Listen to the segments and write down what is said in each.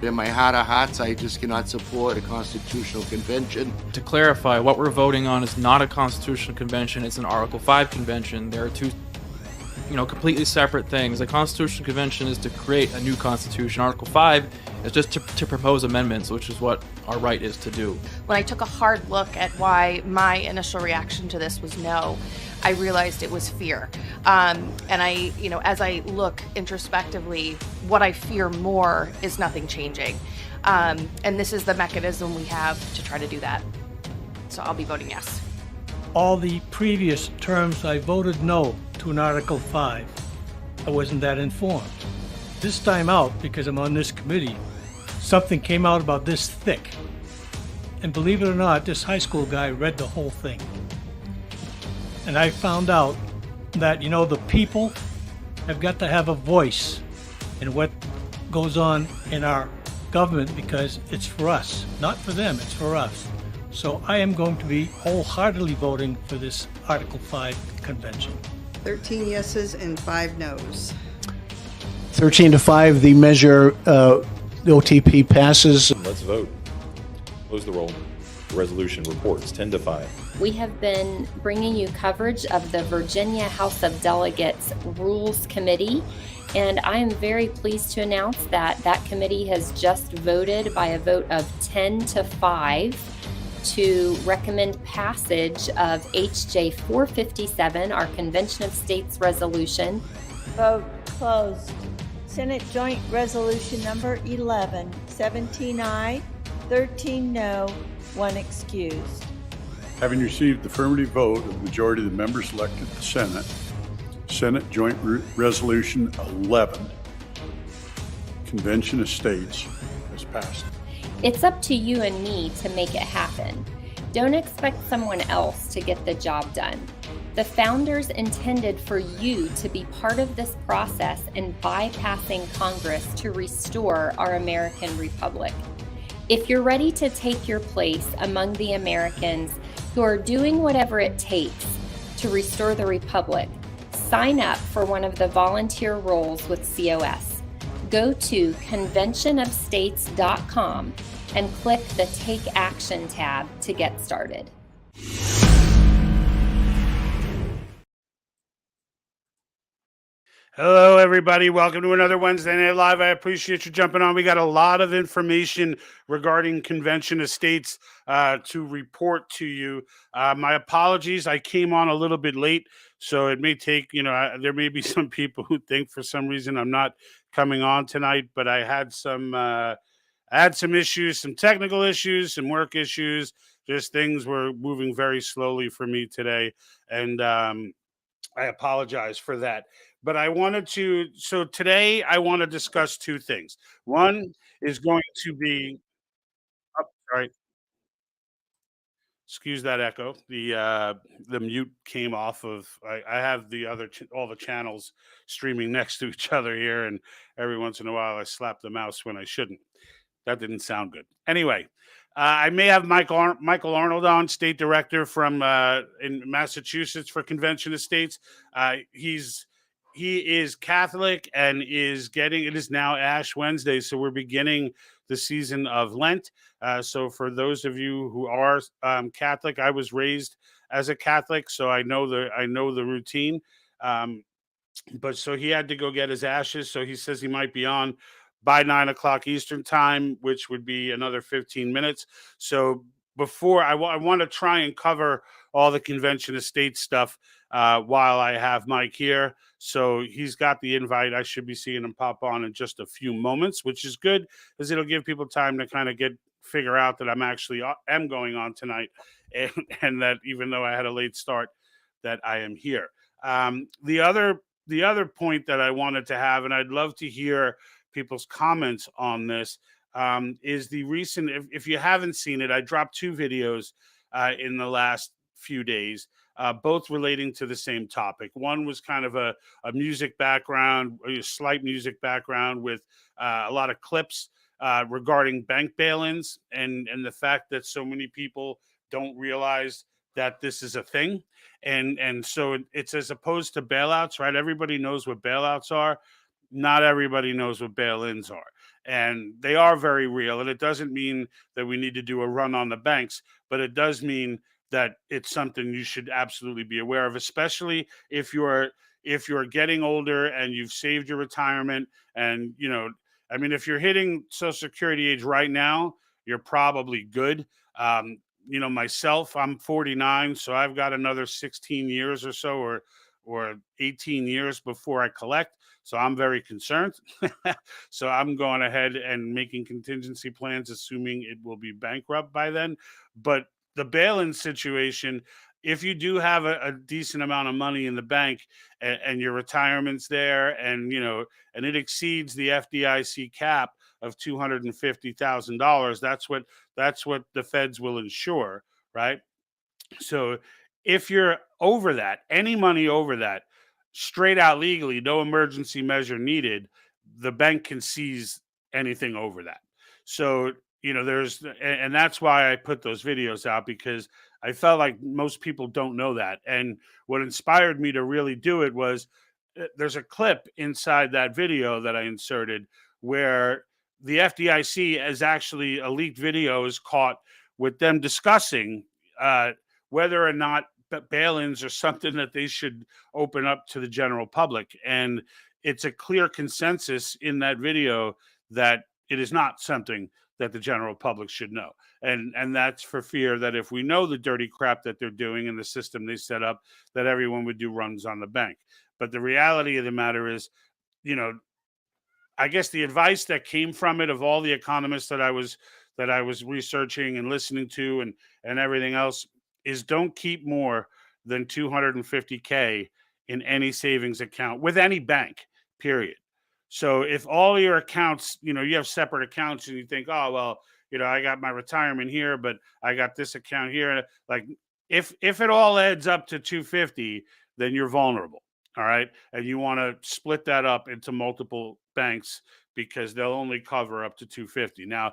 In my heart of hearts, I just cannot support a constitutional convention. To clarify, what we're voting on is not a constitutional convention, it's an Article 5 convention. There are two, completely separate things. A constitutional convention is to create a new constitution. Article 5 is just to propose amendments, which is what our right is to do. When I took a hard look at why my initial reaction to this was no, I realized it was fear. And I, as I look introspectively, what I fear more is nothing changing. And this is the mechanism we have to try to do that. So I'll be voting yes. All the previous terms I voted no to an Article 5. I wasn't that informed. This time out, because I'm on this committee, something came out about this thick. And believe it or not, this high school guy read the whole thing. And I found out that, the people have got to have a voice in what goes on in our government, because it's for us, not for them, it's for us. So I am going to be wholeheartedly voting for this Article 5 convention. 13 yeses and 5 noes. 13-5, the measure, the OTP passes. Let's vote. Close the roll. The resolution reports 10-5. We have been bringing you coverage of the Virginia House of Delegates Rules Committee, and I am very pleased to announce that that committee has just voted by a vote of 10-5 to recommend passage of HJ 457, our Convention of States resolution. Vote closed. Senate Joint Resolution Number 11, 17 aye, 13 no, 1 excused. Having received the affirmative vote of the majority of the members elected to the Senate Joint Resolution 11, Convention of States has passed. It's up to you and me to make it happen. Don't expect someone else to get the job done. The founders intended for you to be part of this process in bypassing Congress to restore our American Republic. If you're ready to take your place among the Americans who are doing whatever it takes to restore the Republic, sign up for one of the volunteer roles with COS. Go to conventionofstates.com and click the Take Action tab to get started. Hello, everybody. Welcome to another Wednesday Night Live. I appreciate you jumping on. We got a lot of information regarding Convention of States to report to you. My apologies. I came on a little bit late, so it may take, there may be some people who think for some reason I'm not coming on tonight, but I had some issues, some technical issues, some work issues. Just things were moving very slowly for me today, and I apologize for that. But so today I want to discuss two things. One is going to be, sorry, excuse that echo. The mute came off of, I have all the channels streaming next to each other here, and every once in a while I slap the mouse when I shouldn't. That didn't sound good. Anyway, I may have Michael Arnold on, state director from in Massachusetts for Convention of States. He is Catholic and it is now Ash Wednesday, so we're beginning the season of Lent. So for those of you who are Catholic, I was raised as a Catholic, so I know the routine. But so he had to go get his ashes, so he says he might be on by 9 o'clock Eastern time, which would be another 15 minutes. So before I want to try and cover all the Convention of States stuff while I have Mike here. So he's got the invite. I should be seeing him pop on in just a few moments, which is good because it'll give people time to kind of figure out that I'm actually am going on tonight, and that even though I had a late start, that I am here. The other point that I wanted to have, and I'd love to hear people's comments on this, is the recent, if you haven't seen it, I dropped 2 videos in the last few days, both relating to the same topic. One was kind of a music background, a slight music background with a lot of clips regarding bank bail-ins and the fact that so many people don't realize that this is a thing. And so it's as opposed to bailouts, right? Everybody knows what bailouts are. Not everybody knows what bail-ins are. and they are very real. And it doesn't mean that we need to do a run on the banks, but it does mean that it's something you should absolutely be aware of, especially if you're getting older and you've saved your retirement. And I mean, if you're hitting Social Security age right now, you're probably good. Myself, I'm 49, so I've got another 16 years or so, or 18 years before I collect. So I'm very concerned. So I'm going ahead and making contingency plans, assuming it will be bankrupt by then. But the bail-in situation, if you do have a decent amount of money in the bank, and your retirement's there, and it exceeds the FDIC cap of $250,000, that's what the feds will insure, right? So if you're over that, any money over that, straight out legally, no emergency measure needed, the bank can seize anything over that. So, and that's why I put those videos out, because I felt like most people don't know that. And what inspired me to really do it was, there's a clip inside that video that I inserted where the FDIC, as actually a leaked video, is caught with them discussing whether or not bail-ins are something that they should open up to the general public. And it's a clear consensus in that video that it is not something that the general public should know. And that's for fear that if we know the dirty crap that they're doing in the system they set up, that everyone would do runs on the bank. But the reality of the matter is, you know, I guess the advice that came from it, of all the economists that I was researching and listening to, and everything else, is don't keep more than 250K in any savings account with any bank, period. So if all your accounts, you have separate accounts, and you think, oh well, I got my retirement here, but I got this account here, like, if it all adds up to 250, then you're vulnerable. All right. And you want to split that up into multiple banks, because they'll only cover up to 250. Now,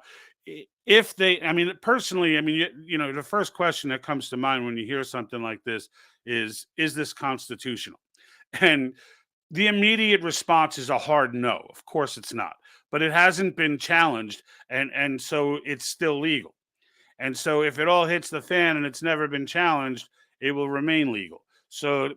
if they, I mean, personally, I mean, the first question that comes to mind when you hear something like this is this constitutional? And the immediate response is a hard no. Of course it's not. But it hasn't been challenged, and so it's still legal. And so if it all hits the fan and it's never been challenged, it will remain legal. So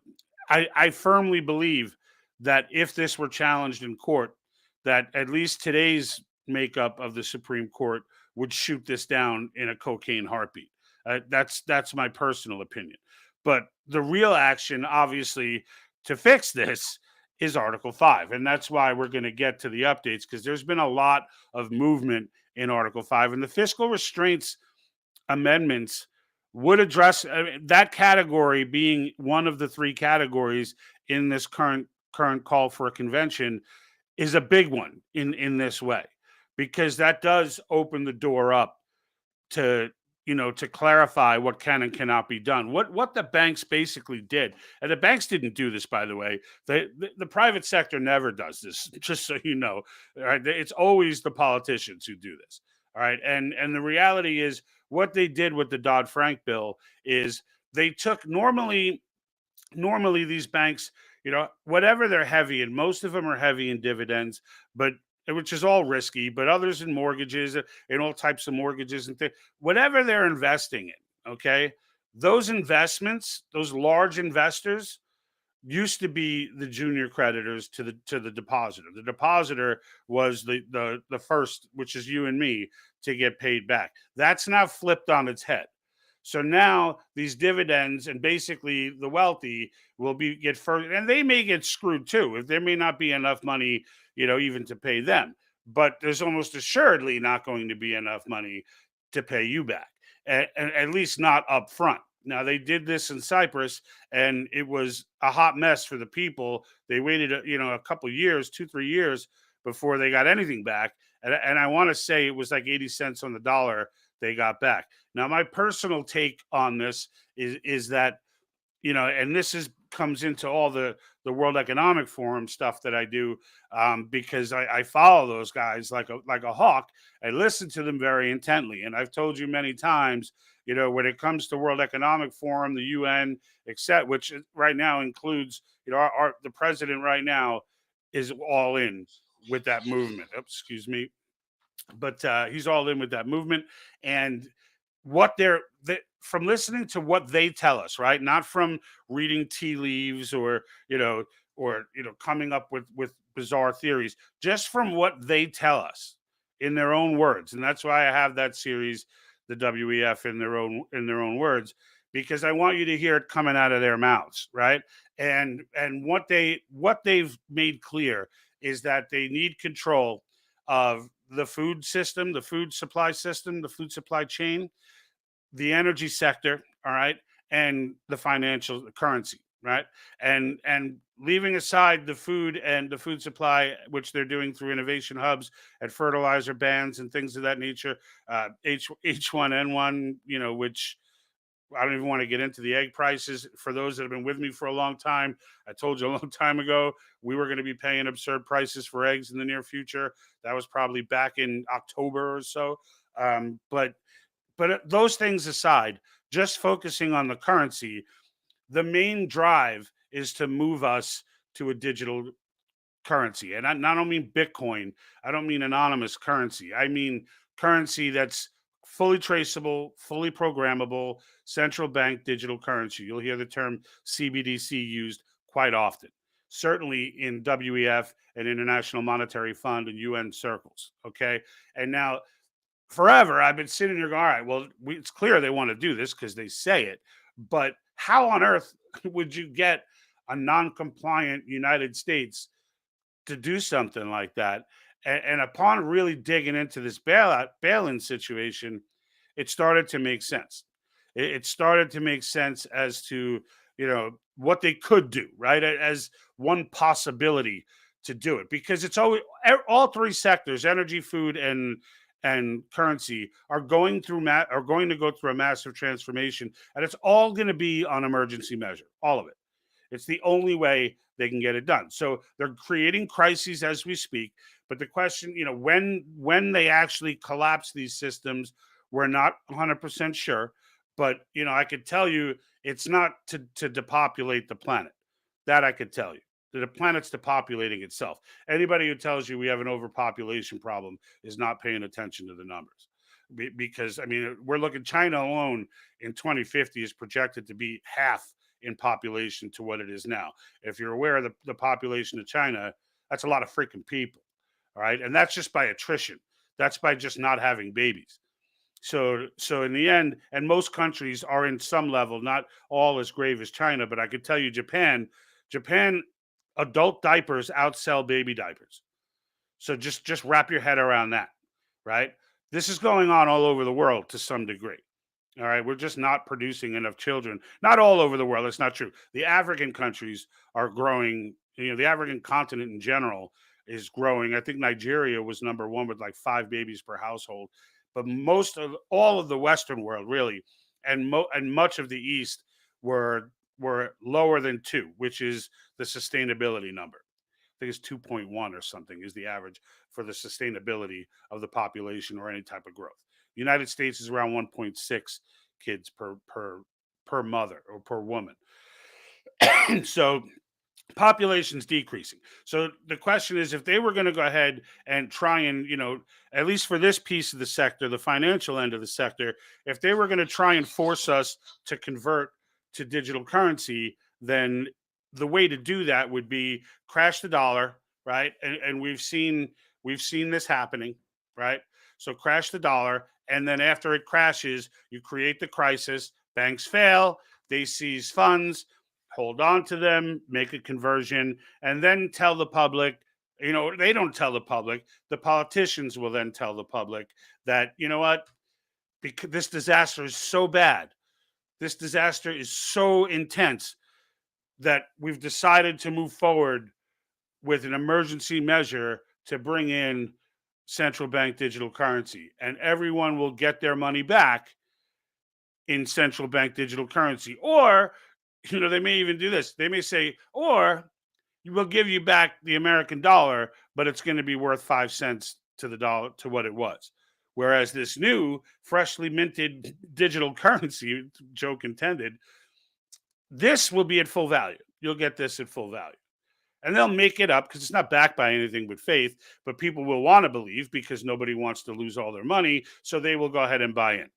I firmly believe that if this were challenged in court, that at least today's makeup of the Supreme Court would shoot this down in a cocaine heartbeat. That's my personal opinion. But the real action, obviously, to fix this is Article 5. And that's why we're going to get to the updates, because there's been a lot of movement in Article 5. And the fiscal restraints amendments would address that category, being one of the three categories in this current call for a convention, is a big one in this way, because that does open the door up to to clarify what can and cannot be done. What the banks basically did, and the banks didn't do this, by the way. The private sector never does this, just so you know. All right, it's always the politicians who do this. All right, and the reality is, what they did with the Dodd-Frank bill is they took, normally these banks, whatever they're heavy in, most of them are heavy in dividends, but which is all risky, but others in mortgages, in all types of mortgages and things, whatever they're investing in, okay? Those investments, those large investors, used to be the junior creditors to the depositor. The depositor was the first, which is you and me, to get paid back. That's now flipped on its head. So now these dividends, and basically the wealthy, will get first, and they may get screwed too, if there may not be enough money, even to pay them. But there's almost assuredly not going to be enough money to pay you back, at least not up front. Now, they did this in Cyprus, and it was a hot mess for the people. They waited, a couple years, 2-3 years, before they got anything back. And I want to say it was like 80 cents on the dollar they got back. Now, my personal take on this is that, and this comes into all the World Economic Forum stuff that I do, because I follow those guys like a hawk. I listen to them very intently, and I've told you many times, when it comes to World Economic Forum, the UN, except, which right now includes, the president right now is all in with that movement. Oops, excuse me. but he's all in with that movement. And from listening to what they tell us, right? Not from reading tea leaves or coming up with bizarre theories, just from what they tell us in their own words. And that's why I have that series, the WEF, in their own words, because I want you to hear it coming out of their mouths, right? And what they've made clear is that they need control of the food system, the food supply system, the food supply chain, the energy sector, all right, and the financial currency, right? And leaving aside the food and the food supply, which they're doing through innovation hubs and fertilizer bans and things of that nature, H1N1, which I don't even want to get into the egg prices. For those that have been with me for a long time, I told you a long time ago we were going to be paying absurd prices for eggs in the near future. That was probably back in October or so. But those things aside, just focusing on the currency, the main drive is to move us to a digital currency. And I don't mean Bitcoin. I don't mean anonymous currency. I mean currency that's fully traceable, fully programmable, central bank digital currency. You'll hear the term CBDC used quite often, certainly in WEF and International Monetary Fund and UN circles. Okay. And now, forever, I've been sitting here going, all right, well, it's clear they want to do this because they say it. But how on earth would you get a non compliant United States to do something like that? And upon really digging into this bail-in situation, it started to make sense. It started to make sense as to what they could do, right? As one possibility to do it, because it's always all three sectors: energy, food, and currency are going to go through a massive transformation, and it's all going to be on emergency measure, all of it. It's the only way they can get it done. So they're creating crises as we speak. But the question, when they actually collapse these systems, we're not 100% sure. But I could tell you, it's not to depopulate the planet. That I could tell you. The planet's depopulating itself. Anybody who tells you we have an overpopulation problem is not paying attention to the numbers. Because we're looking, China alone in 2050 is projected to be half in population to what it is now. If you're aware of the population of China, that's a lot of freaking people. All right. And that's just by attrition. That's by just not having babies. So in the end, and most countries are in some level, not all as grave as China, but I could tell you Japan adult diapers outsell baby diapers. So just wrap your head around that, right? This is going on all over the world to some degree. All right, we're just not producing enough children. Not all over the world. That's not true. The African countries are growing. The African continent in general is growing. I think Nigeria was number one with like 5 babies per household. But all of the Western world, really, and much of the East were lower than 2, which is the sustainability number. I think it's 2.1 or something is the average for the sustainability of the population or any type of growth. The United States is around 1.6 kids per mother or per woman. So population's decreasing. So the question is, if they were going to go ahead and try and, at least for this piece of the sector, the financial end of the sector, if they were going to try and force us to convert to digital currency, then the way to do that would be crash the dollar, right? And we've seen this happening, right? So crash the dollar, and then after it crashes, you create the crisis. Banks fail, they seize funds, hold on to them, make a conversion, and then tell the public. They don't tell the public. The politicians will then tell the public that, what, because this disaster is so bad, this disaster is so intense that we've decided to move forward with an emergency measure to bring in central bank digital currency, and everyone will get their money back in central bank digital currency. Or, they may even do this. They may say, or we'll give you back the American dollar, but it's going to be worth 5 cents to the dollar to what it was. Whereas this new, freshly minted digital currency, joke intended, this will be at full value. You'll get this at full value. And they'll make it up because it's not backed by anything but faith, but people will want to believe because nobody wants to lose all their money, so they will go ahead and buy in.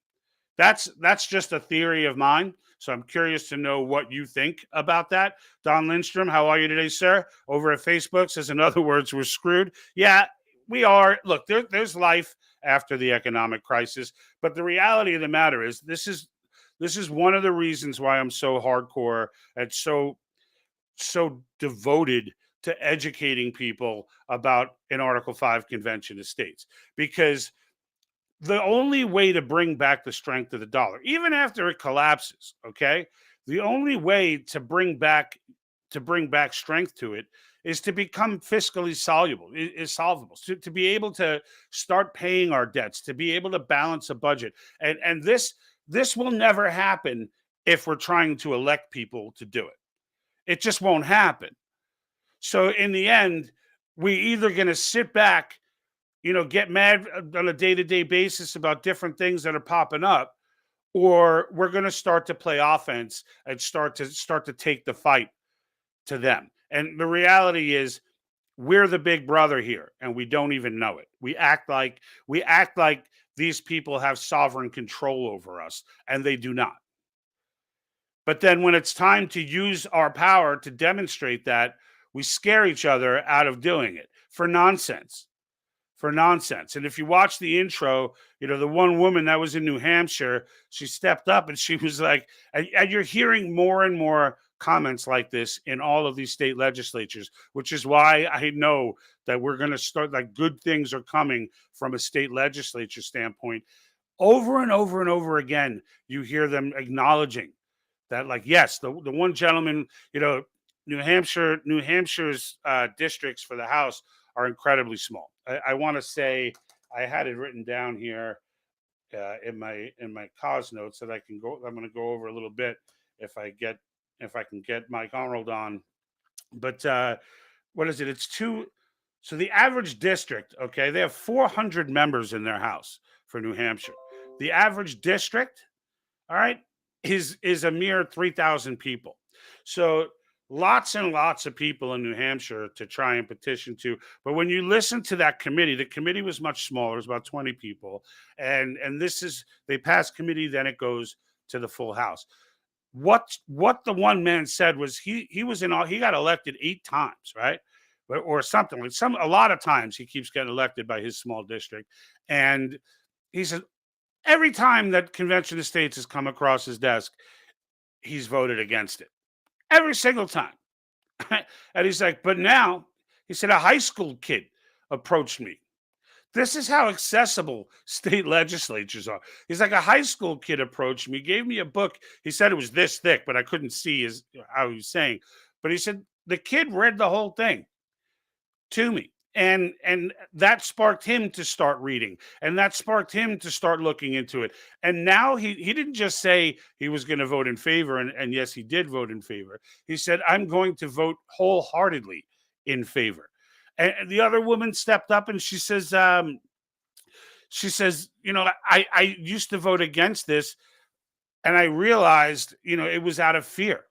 That's just a theory of mine. So I'm curious to know what you think about that. Don Lindstrom, how are you today, sir? Over at Facebook says, in other words, we're screwed. Yeah, we are. Look, there's life after the economic crisis, but the reality of the matter is this is one of the reasons why I'm so hardcore and so devoted to educating people about an Article 5 convention of states, because the only way to bring back the strength of the dollar, even after it collapses, okay, the only way to bring back strength to it is to become fiscally soluble, is solvable, to be able to start paying our debts, to be able to balance a budget, and this will never happen if we're trying to elect people to do it. It just won't happen. So in the end, we either going to sit back, get mad on a day-to-day basis about different things that are popping up, or we're going to start to play offense and start to take the fight to them. And the reality is we're the big brother here and we don't even know it. We act like these people have sovereign control over us, and they do not. But then when it's time to use our power to demonstrate that, we scare each other out of doing it for nonsense. And if you watch the intro, the one woman that was in New Hampshire, she stepped up and she was like, and you're hearing more and more comments like this in all of these state legislatures, which is why I know that we're going to start, like, good things are coming from a state legislature standpoint. Over and over and over again, you hear them acknowledging that, like, yes, the one gentleman, New Hampshire's districts for the House are incredibly small. I want to say I had it written down here in my cause notes that I'm going to go over a little bit if I can get Mike Arnold on. But what is it? It's two. So the average district, okay, they have 400 members in their House for New Hampshire. The average district, all right, is a mere 3,000 people. So lots and lots of people in New Hampshire to try and petition to. But when you listen to that committee, the committee was much smaller. It was about 20 people. And they pass committee, then it goes to the full House. What the one man said was he got elected 8 times, right? Or something like a lot of times he keeps getting elected by his small district. And he said every time that Convention of States has come across his desk, he's voted against it. Every single time. And he's like, but now, he said, a high school kid approached me. This is how accessible state legislatures are. He's like, a high school kid approached me, gave me a book. He said it was this thick, but I couldn't see how he was saying. But he said the kid read the whole thing to me. And that sparked him to start reading, and that sparked him to start looking into it. And now he didn't just say he was going to vote in favor, and yes, he did vote in favor. He said, I'm going to vote wholeheartedly in favor. And the other woman stepped up and she says, I used to vote against this, and I realized, it was out of fear.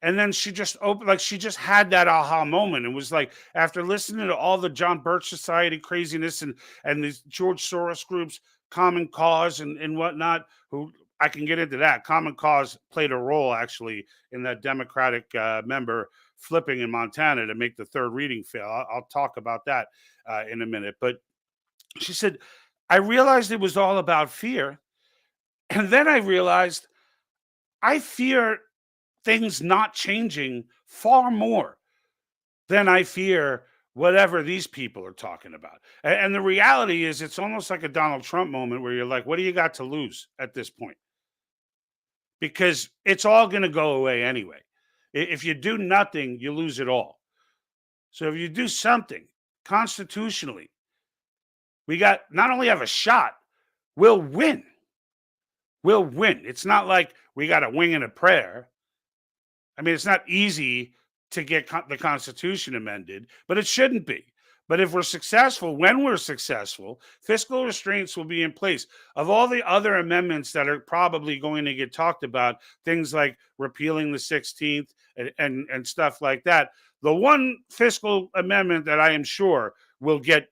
And then she just she just had that aha moment. It was like, after listening to all the John Birch Society craziness and these George Soros groups, Common Cause and whatnot, who I can get into that. Common Cause played a role actually in that Democratic member flipping in Montana to make the third reading fail. I'll talk about that in a minute. But she said, I realized it was all about fear. And then I realized I fear things not changing far more than I fear whatever these people are talking about. And the reality is, it's almost like a Donald Trump moment where you're like, what do you got to lose at this point? Because it's all going to go away anyway. If you do nothing, you lose it all. So if you do something constitutionally, we not only have a shot, we'll win. We'll win. It's not like we got a wing and a prayer. I mean, it's not easy to get the Constitution amended, but it shouldn't be. But if we're successful, when we're successful, fiscal restraints will be in place. Of all the other amendments that are probably going to get talked about, things like repealing the 16th and stuff like that, the one fiscal amendment that I am sure will get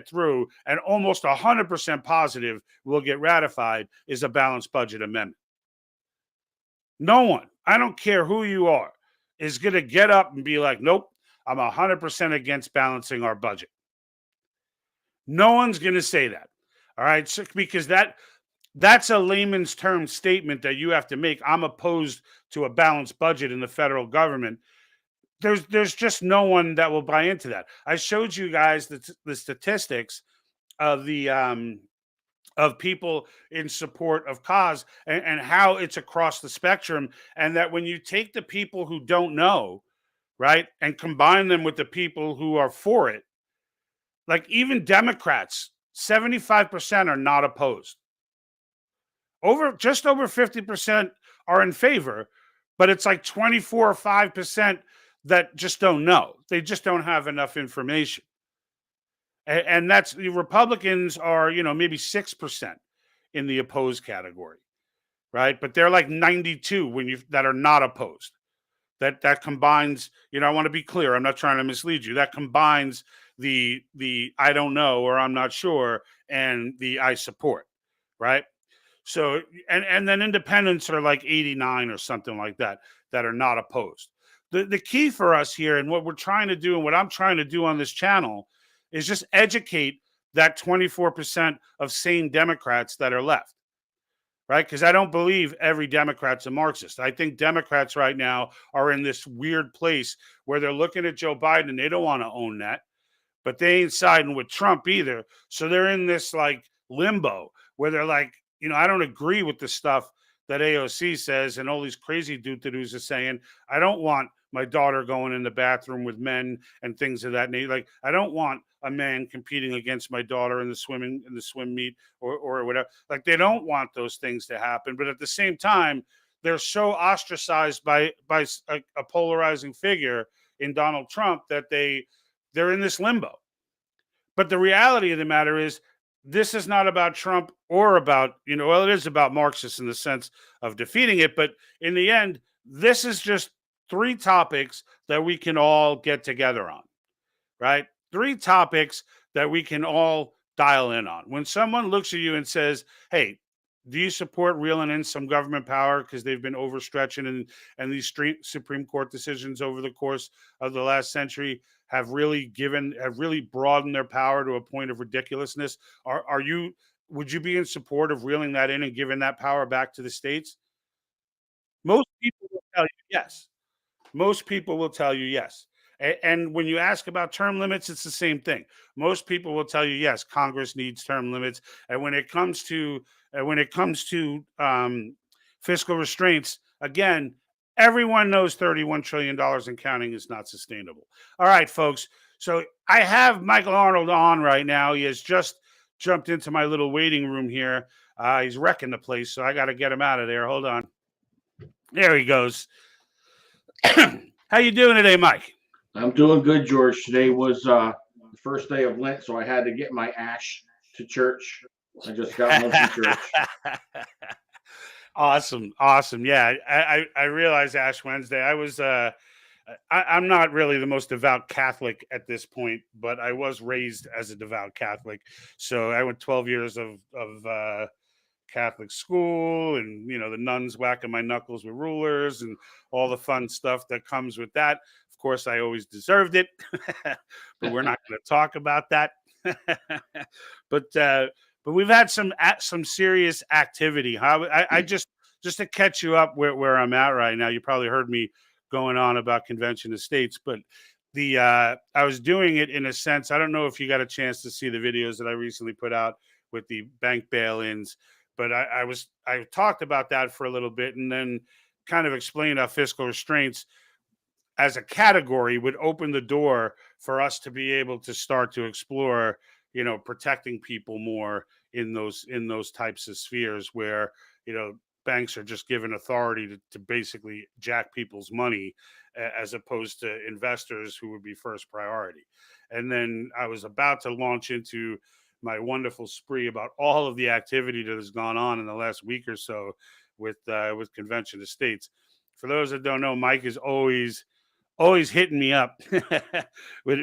through and almost 100% positive will get ratified is a balanced budget amendment. No one, I don't care who you are, is going to get up and be like, nope, I'm 100% against balancing our budget. No one's going to say that. All right. So, because that's a layman's term statement that you have to make. I'm opposed to a balanced budget in the federal government. There's just no one that will buy into that. I showed you guys the statistics of the of people in support of cause and how it's across the spectrum, and that when you take the people who don't know, right, and combine them with the people who are for it, like even Democrats, 75% are not opposed. Just over 50% are in favor, but it's like 24 or 5% that just don't know. They just don't have enough information. And that's the Republicans are, maybe 6% in the opposed category, right? But they're like 92 that are not opposed. That combines, I want to be clear, I'm not trying to mislead you. That combines the I don't know or I'm not sure and the I support, right? So and then independents are like 89 or something like that are not opposed. The key for us here and what we're trying to do and what I'm trying to do on this channel is just educate that 24% of sane Democrats that are left, right? Because I don't believe every Democrat's a Marxist. I think Democrats right now are in this weird place where they're looking at Joe Biden and they don't want to own that, but they ain't siding with Trump either. So they're in this like limbo where they're like, I don't agree with the stuff that AOC says and all these crazy doo-doos are saying. I don't want my daughter going in the bathroom with men and things of that nature. Like, I don't want a man competing against my daughter in the swim meet or whatever. Like, they don't want those things to happen. But at the same time, they're so ostracized by a polarizing figure in Donald Trump that they're in this limbo. But the reality of the matter is, this is not about Trump or about, it is about Marxists in the sense of defeating it. But in the end, this is just 3 topics that we can all get together on, right? 3 topics that we can all dial in on. When someone looks at you and says, hey, do you support reeling in some government power because they've been overstretching and these Supreme Court decisions over the course of the last century have really broadened their power to a point of ridiculousness? Would you be in support of reeling that in and giving that power back to the states? Most people will tell you yes. Most people will tell you yes. And when you ask about term limits, it's the same thing. Most people will tell you yes, Congress needs term limits. And when it comes to fiscal restraints, again, everyone knows $31 trillion and counting is not sustainable. All right, folks. So I have Michael Arnold on right now. He has just jumped into my little waiting room here. He's wrecking the place, so I got to get him out of there. Hold on. There he goes. How you doing today, Mike? I'm doing good, George. Today was the first day of Lent, so I had to get my ash to church. I just got home from church. Awesome. Yeah, I realized Ash Wednesday. I'm not really the most devout Catholic at this point, but I was raised as a devout Catholic. So I went 12 years of Catholic school, and the nuns whacking my knuckles with rulers and all the fun stuff that comes with that. Of course, I always deserved it, but we're not going to talk about that. But we've had some serious activity. I just to catch you up where I'm at right now. You probably heard me going on about convention of states, but I was doing it in a sense. I don't know if you got a chance to see the videos that I recently put out with the bank bail-ins, but I talked about that for a little bit and then kind of explained how fiscal restraints as a category would open the door for us to be able to start to explore, protecting people more in those types of spheres where, banks are just given authority to basically jack people's money, as opposed to investors who would be first priority. And then I was about to launch into my wonderful spree about all of the activity that has gone on in the last week or so with Convention Estates. For those that don't know, Mike is always hitting me up with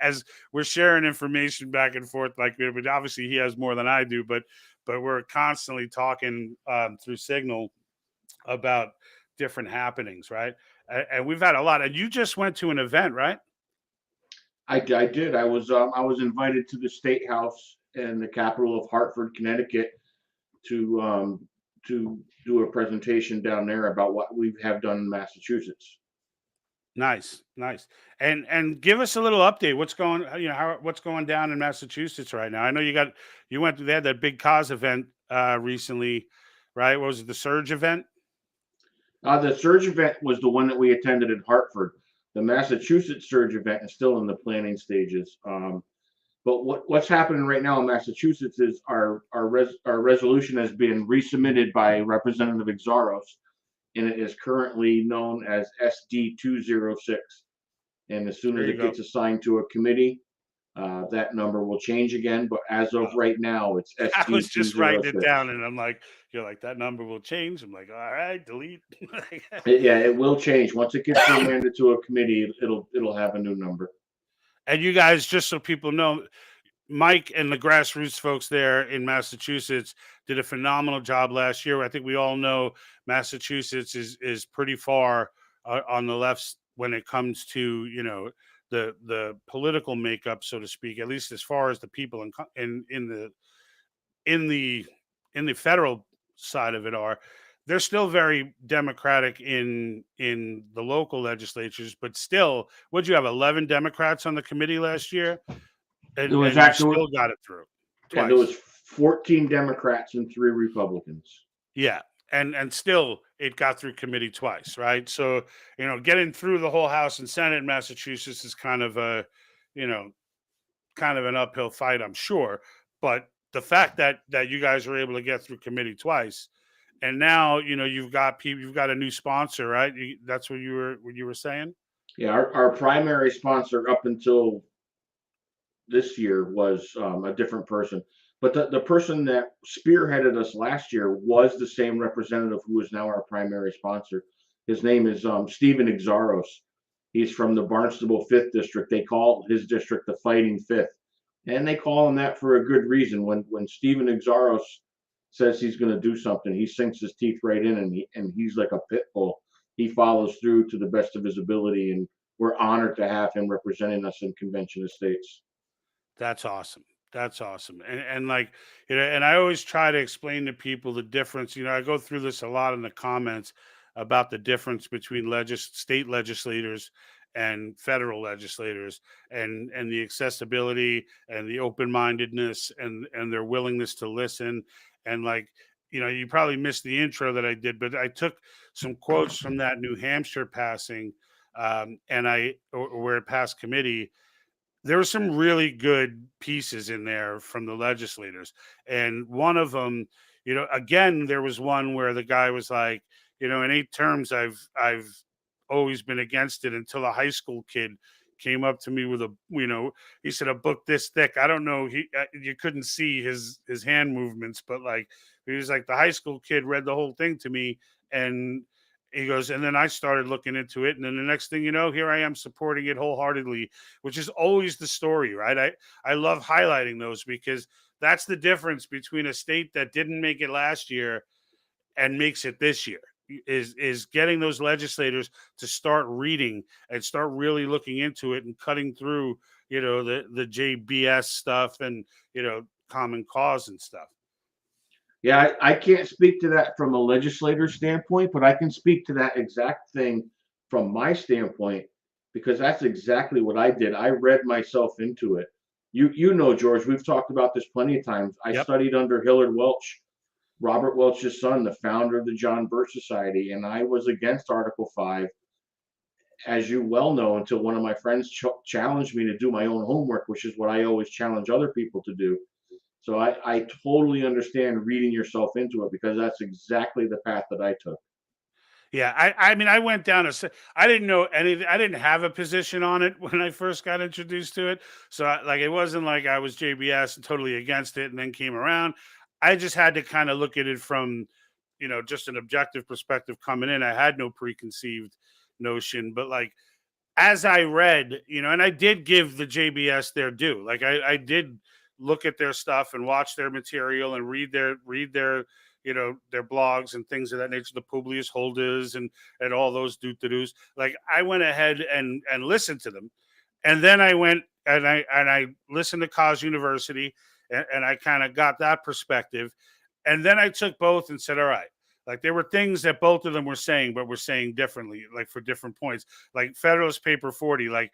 as we're sharing information back and forth, like, but obviously he has more than I do, but we're constantly talking through Signal about different happenings, right? And we've had a lot. And you just went to an event, right? I did. I was invited to the State House in the capital of Hartford, Connecticut, to do a presentation down there about what we have done in Massachusetts. Nice, nice. And give us a little update. What's going down in Massachusetts right now? I know they had that big cause event recently, right? What was it, the Surge event? The Surge event was the one that we attended in Hartford. The Massachusetts Surge event is still in the planning stages. But what's happening right now in Massachusetts is our resolution has been resubmitted by Representative Exaros, and it is currently known as SD 206. And as soon There as you it go. gets assigned to a committee, that number will change again. But as of right now, it's I SD was just writing it 206. down, and I'm like, you're like, that number will change. I'm like, all right, delete. Yeah, it will change once it gets remanded to a committee. It'll have a new number. And you guys, just so people know, Mike and the grassroots folks there in Massachusetts did a phenomenal job last year. I think we all know Massachusetts is pretty far on the left when it comes to the political makeup, so to speak. At least as far as the people in the in the federal side of it are. They're still very democratic in the local legislatures, but still, would you have 11 Democrats on the committee last year? And There was you actually, still got it through yeah, there twice. was 14 Democrats and 3 Republicans. Yeah. And still it got through committee twice, right? So, getting through the whole House and Senate in Massachusetts is kind of you know, kind of an uphill fight, I'm sure. But the fact that you guys were able to get through committee twice, and now you've got a new sponsor, right? That's what you were saying. Yeah, our primary sponsor up until this year was a different person. But the person that spearheaded us last year was the same representative who is now our primary sponsor. His name is Stephen Exaros. He's from the Barnstable 5th District. They call his district the Fighting Fifth. And they call him that for a good reason. When Stephen Exaros says he's going to do something, he sinks his teeth right in, and he's like a pit bull. He follows through to the best of his ability, and we're honored to have him representing us in Convention Estates. That's awesome. That's awesome. And like, and I always try to explain to people the difference. I go through this a lot in the comments about the difference between state legislators and federal legislators, and the accessibility and the open-mindedness and their willingness to listen. And like, you probably missed the intro that I did, but I took some quotes from that New Hampshire passing, where it passed committee. There were some really good pieces in there from the legislators. And one of them, again, there was one where the guy was like, in 8 terms, I've always been against it until a high school kid came up to me with he said, a book this thick. I don't know. You couldn't see his hand movements, but like, he was like, the high school kid read the whole thing to me. And he goes, and then I started looking into it. And then the next thing you know, here I am supporting it wholeheartedly, which is always the story, right? I love highlighting those, because that's the difference between a state that didn't make it last year and makes it this year, is getting those legislators to start reading and start really looking into it and cutting through, the JBS stuff and, Common Cause and stuff. Yeah, I can't speak to that from a legislator standpoint, but I can speak to that exact thing from my standpoint, because that's exactly what I did. I read myself into it. George, we've talked about this plenty of times. I studied under Hillard Welch, Robert Welch's son, the founder of the John Birch Society, and I was against Article 5, as you well know, until one of my friends challenged me to do my own homework, which is what I always challenge other people to do. So I totally understand reading yourself into it, because that's exactly the path that I took. Yeah, I mean, I went down I didn't know anything. I didn't have a position on it when I first got introduced to it. So like, it wasn't like I was JBS and totally against it and then came around. I just had to kind of look at it from, just an objective perspective coming in. I had no preconceived notion, but like, as I read, and I did give the JBS their due. Like, I did look at their stuff and watch their material and read their their blogs and things of that nature, the Publius holders and all those doo-doos. Like, I went ahead and listened to them, and then I went and I listened to Cause University, and I kind of got that perspective, and then I took both and said, all right. Like, there were things that both of them were saying, but were saying differently, like for different points. Like Federalist Paper 40, like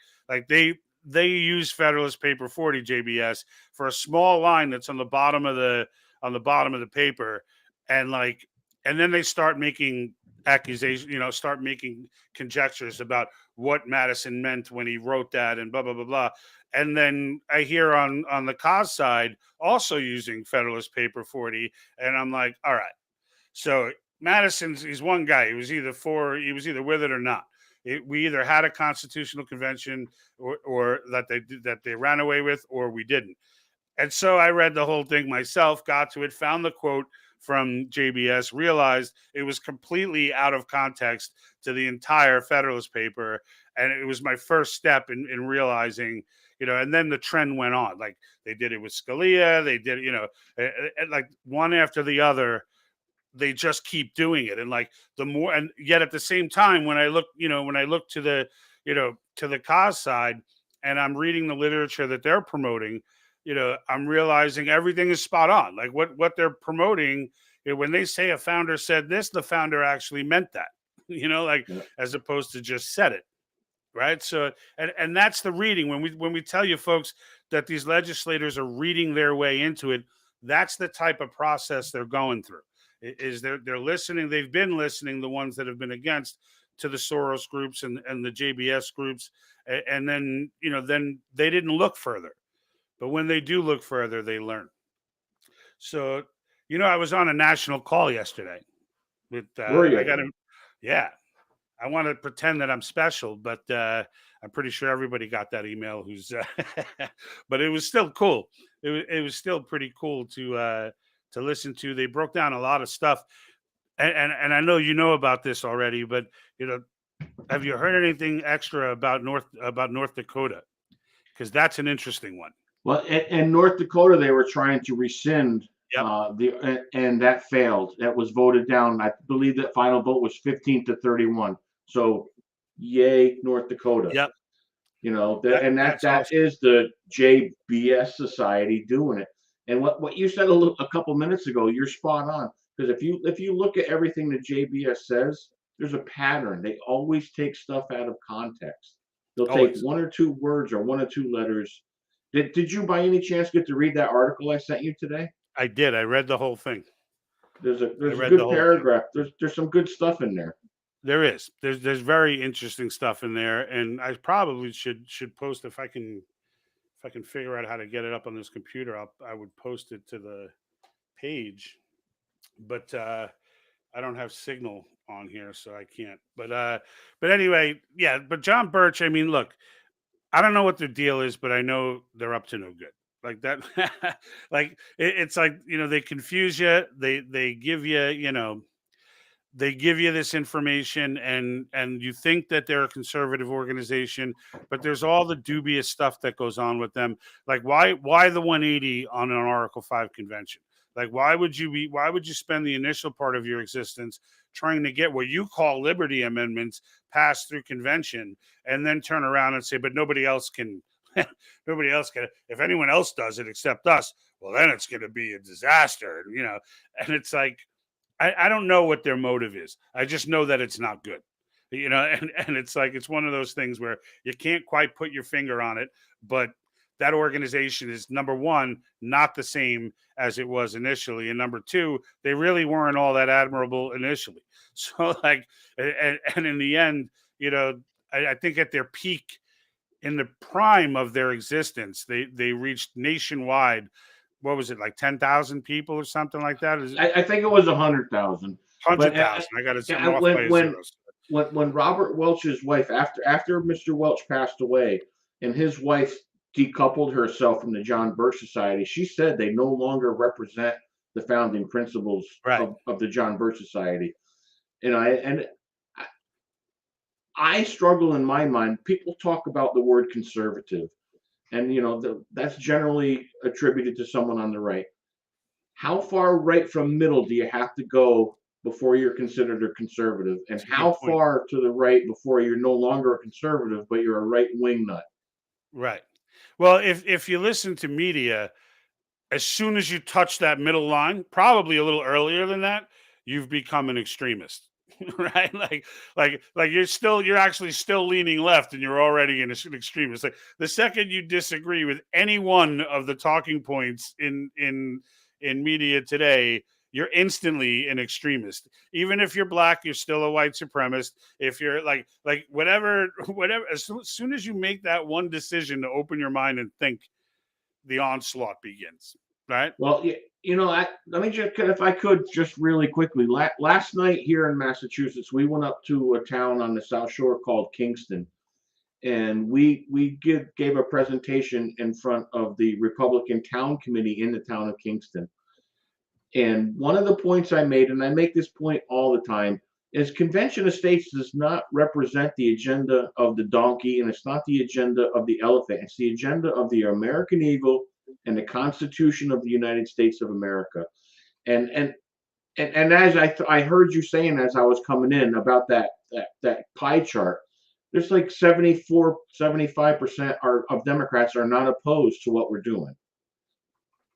they use Federalist Paper 40 JBS for a small line that's on the bottom of the paper, and then they start making accusations, start making conjectures about what Madison meant when he wrote that, and blah blah blah blah. And then I hear on the cause side also using Federalist Paper 40, and I'm like, all right. So he's one guy. He was either with it or not. We either had a constitutional convention or that they ran away with, or we didn't. And so I read the whole thing myself, got to it, found the quote from JBS, realized it was completely out of context to the entire Federalist paper. And it was my first step in realizing, and then the trend went on. Like, they did it with Scalia. They did, like, one after the other. They just keep doing it, and like, the more, and yet at the same time, when I look to the cause side, and I'm reading the literature that they're promoting, I'm realizing everything is spot on. Like, what they're promoting, when they say a founder said this, the founder actually meant that, like, Yeah. as opposed to just said it. Right. So, and that's the reading. When we tell you folks that these legislators are reading their way into it, that's the type of process they're going through. Is they're listening. They've been listening, the ones that have been against, to the Soros groups and the JBS groups, and then then they didn't look further. But when they do look further, they learn. So, I was on a national call yesterday with Were you? I got yeah. I want to pretend that I'm special, but I'm pretty sure everybody got that email. But it was still cool. It was still pretty cool to listen to. They broke down a lot of stuff, and I know you know about this already, but have you heard anything extra about North Dakota? Because that's an interesting one. Well, in North Dakota, they were trying to rescind Yep. and that failed. That was voted down. I believe that final vote was 15-31. So, yay, North Dakota. Yep. That That's awesome. is the JBS Society doing it. And what you said a couple minutes ago, you're spot on. Because if you look at everything that JBS says, there's a pattern. They always take stuff out of context. They'll take Always. one or two words or one or two letters. Did you by any chance get to read that article I sent you today? I did. I read the whole thing. There's a read the good whole thing. paragraph. There's some good stuff in there. There is. There's very interesting stuff in there, and I probably should post, if I can figure out how to get it up on this computer. I would post it to the page, but I don't have Signal on here, so I can't. But anyway, yeah. But John Birch, I mean, look, I don't know what their deal is, but I know they're up to no good. Like that, like it's like, they confuse you. They give you, they give you this information, and you think that they're a conservative organization, but there's all the dubious stuff that goes on with them. Like, why the 180 on an Article 5 convention? Like, why would you spend the initial part of your existence trying to get what you call liberty amendments passed through convention, and then turn around and say, but nobody else can nobody else can, if anyone else does it except us, well, then it's going to be a disaster, and it's like, I don't know what their motive is. I just know that it's not good, and it's like, it's one of those things where you can't quite put your finger on it, but that organization is, number one, not the same as it was initially. And number two, they really weren't all that admirable initially. So like, and in the end, I think at their peak, in the prime of their existence, they reached nationwide what was it, like 10,000 people or something like that? Is it I think it was 100,000. But 100,000? I got to, I'm off by a when zero. when Robert Welch's wife, after Mr. Welch passed away, and his wife decoupled herself from the John Birch Society, she said they no longer represent the founding principles Right. of the John Birch Society. I struggle in my mind. People talk about the word conservative, and that's generally attributed to someone on the right. How far right from middle do you have to go before you're considered a conservative, and That's a good how point. far to the right before you're no longer a conservative but you're a right wing nut? Right. Well, if you listen to media, as soon as you touch that middle line, probably a little earlier than that, you've become an extremist. Right? Like you're actually still leaning left and you're already an extremist. Like the second you disagree with any one of the talking points in media today, you're instantly an extremist. Even if you're black, you're still a white supremacist. If you're like whatever, as soon as you make that one decision to open your mind and think, the onslaught begins. Right? Well, let me just, if I could, just really quickly. Last night here in Massachusetts, we went up to a town on the South Shore called Kingston, and we gave a presentation in front of the Republican Town Committee in the town of Kingston. And one of the points I made, and I make this point all the time, is Convention of States does not represent the agenda of the donkey, and it's not the agenda of the elephant. It's the agenda of the American eagle and the Constitution of the United States of America. And as I heard you saying as I was coming in about that pie chart, there's like 75% of Democrats are not opposed to what we're doing.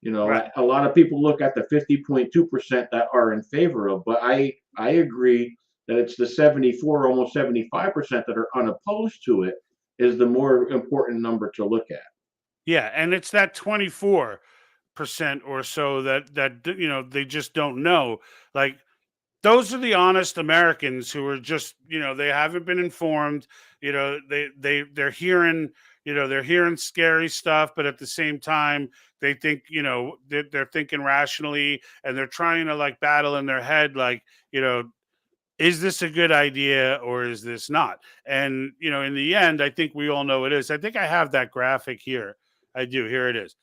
Right. A lot of people look at the 50.2% that are in favor of, but I agree that it's the 74, almost 75% that are unopposed to it is the more important number to look at. Yeah, and it's that 24% or so that they just don't know. Like those are the honest Americans who are just, they haven't been informed. They're hearing, they're hearing scary stuff, but at the same time, they think, they're thinking rationally, and they're trying to like battle in their head, like, is this a good idea or is this not? And, in the end, I think we all know it is. I think I have that graphic here. I do. Here it is.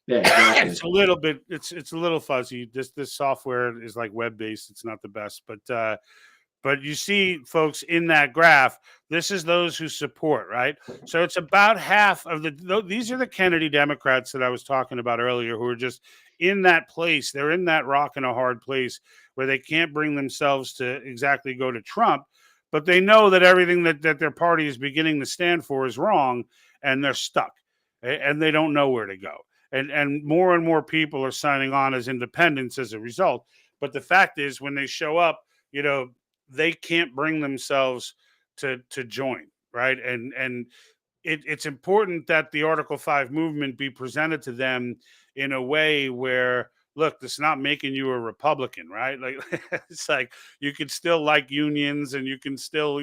Yeah, exactly. It's a little bit, it's a little fuzzy. This software is like web based. It's not the best, but you see, folks, in that graph, this is those who support, right? So it's about half of these are the Kennedy Democrats that I was talking about earlier, who are just in that place. They're in that rock and a hard place where they can't bring themselves to exactly go to Trump, but they know that everything that their party is beginning to stand for is wrong, and they're stuck, and they don't know where to go. And more people are signing on as independents as a result. But the fact is, when they show up, they can't bring themselves to join, right? And it's important that the Article 5 movement be presented to them in a way where, look, this is not making you a Republican, right? Like it's like you could still like unions, and you can still,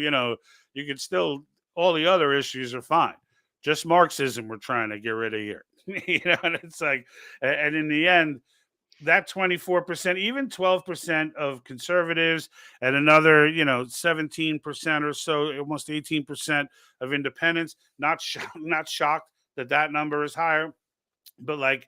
all the other issues are fine. Just Marxism we're trying to get rid of here. And it's like, and in the end, that 24%, even 12% of conservatives, and another, 17% or so, almost 18% of independents, not shocked that number is higher. But like,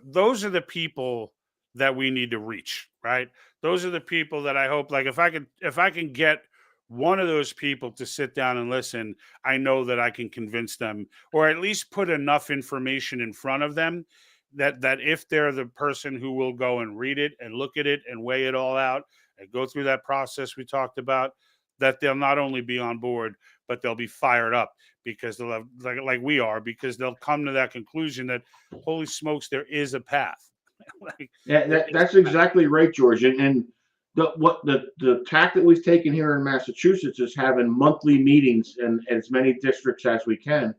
those are the people that we need to reach, right? Those are the people that I hope, like, if I can get one of those people to sit down and listen, I know that I can convince them, or at least put enough information in front of them that if they're the person who will go and read it and look at it and weigh it all out and go through that process we talked about, that they'll not only be on board, but they'll be fired up, because they'll have, like we are, because they'll come to that conclusion that, holy smokes, there is a path. That's exactly right, George. And the tack that we've taken here in Massachusetts is having monthly meetings in as many districts as we can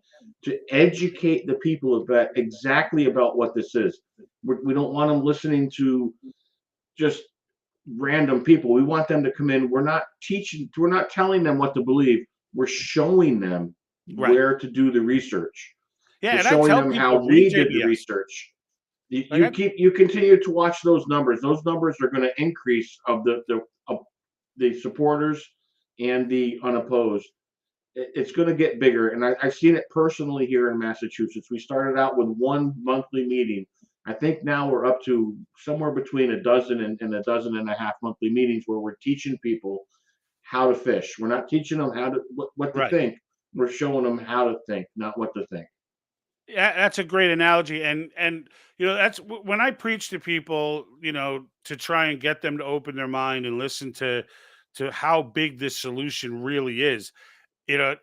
to educate the people about what this is. We don't want them listening to just random people. We want them to come in. We're not telling them what to believe. We're showing them where to do the research. Yeah, We're and I showing tell them people, how we did the research. Like You continue to watch those numbers. Those numbers are going to increase of the supporters and the unopposed. It's going to get bigger, and I've seen it personally here in Massachusetts. We started out with one monthly meeting. I think now we're up to somewhere between a dozen and a dozen and a half monthly meetings where we're teaching people how to fish. We're not teaching them how to what to right. think. We're showing them how to think, not what to think. Yeah, that's a great analogy, and that's when I preach to people, to try and get them to open their mind and listen to how big this solution really is. You know,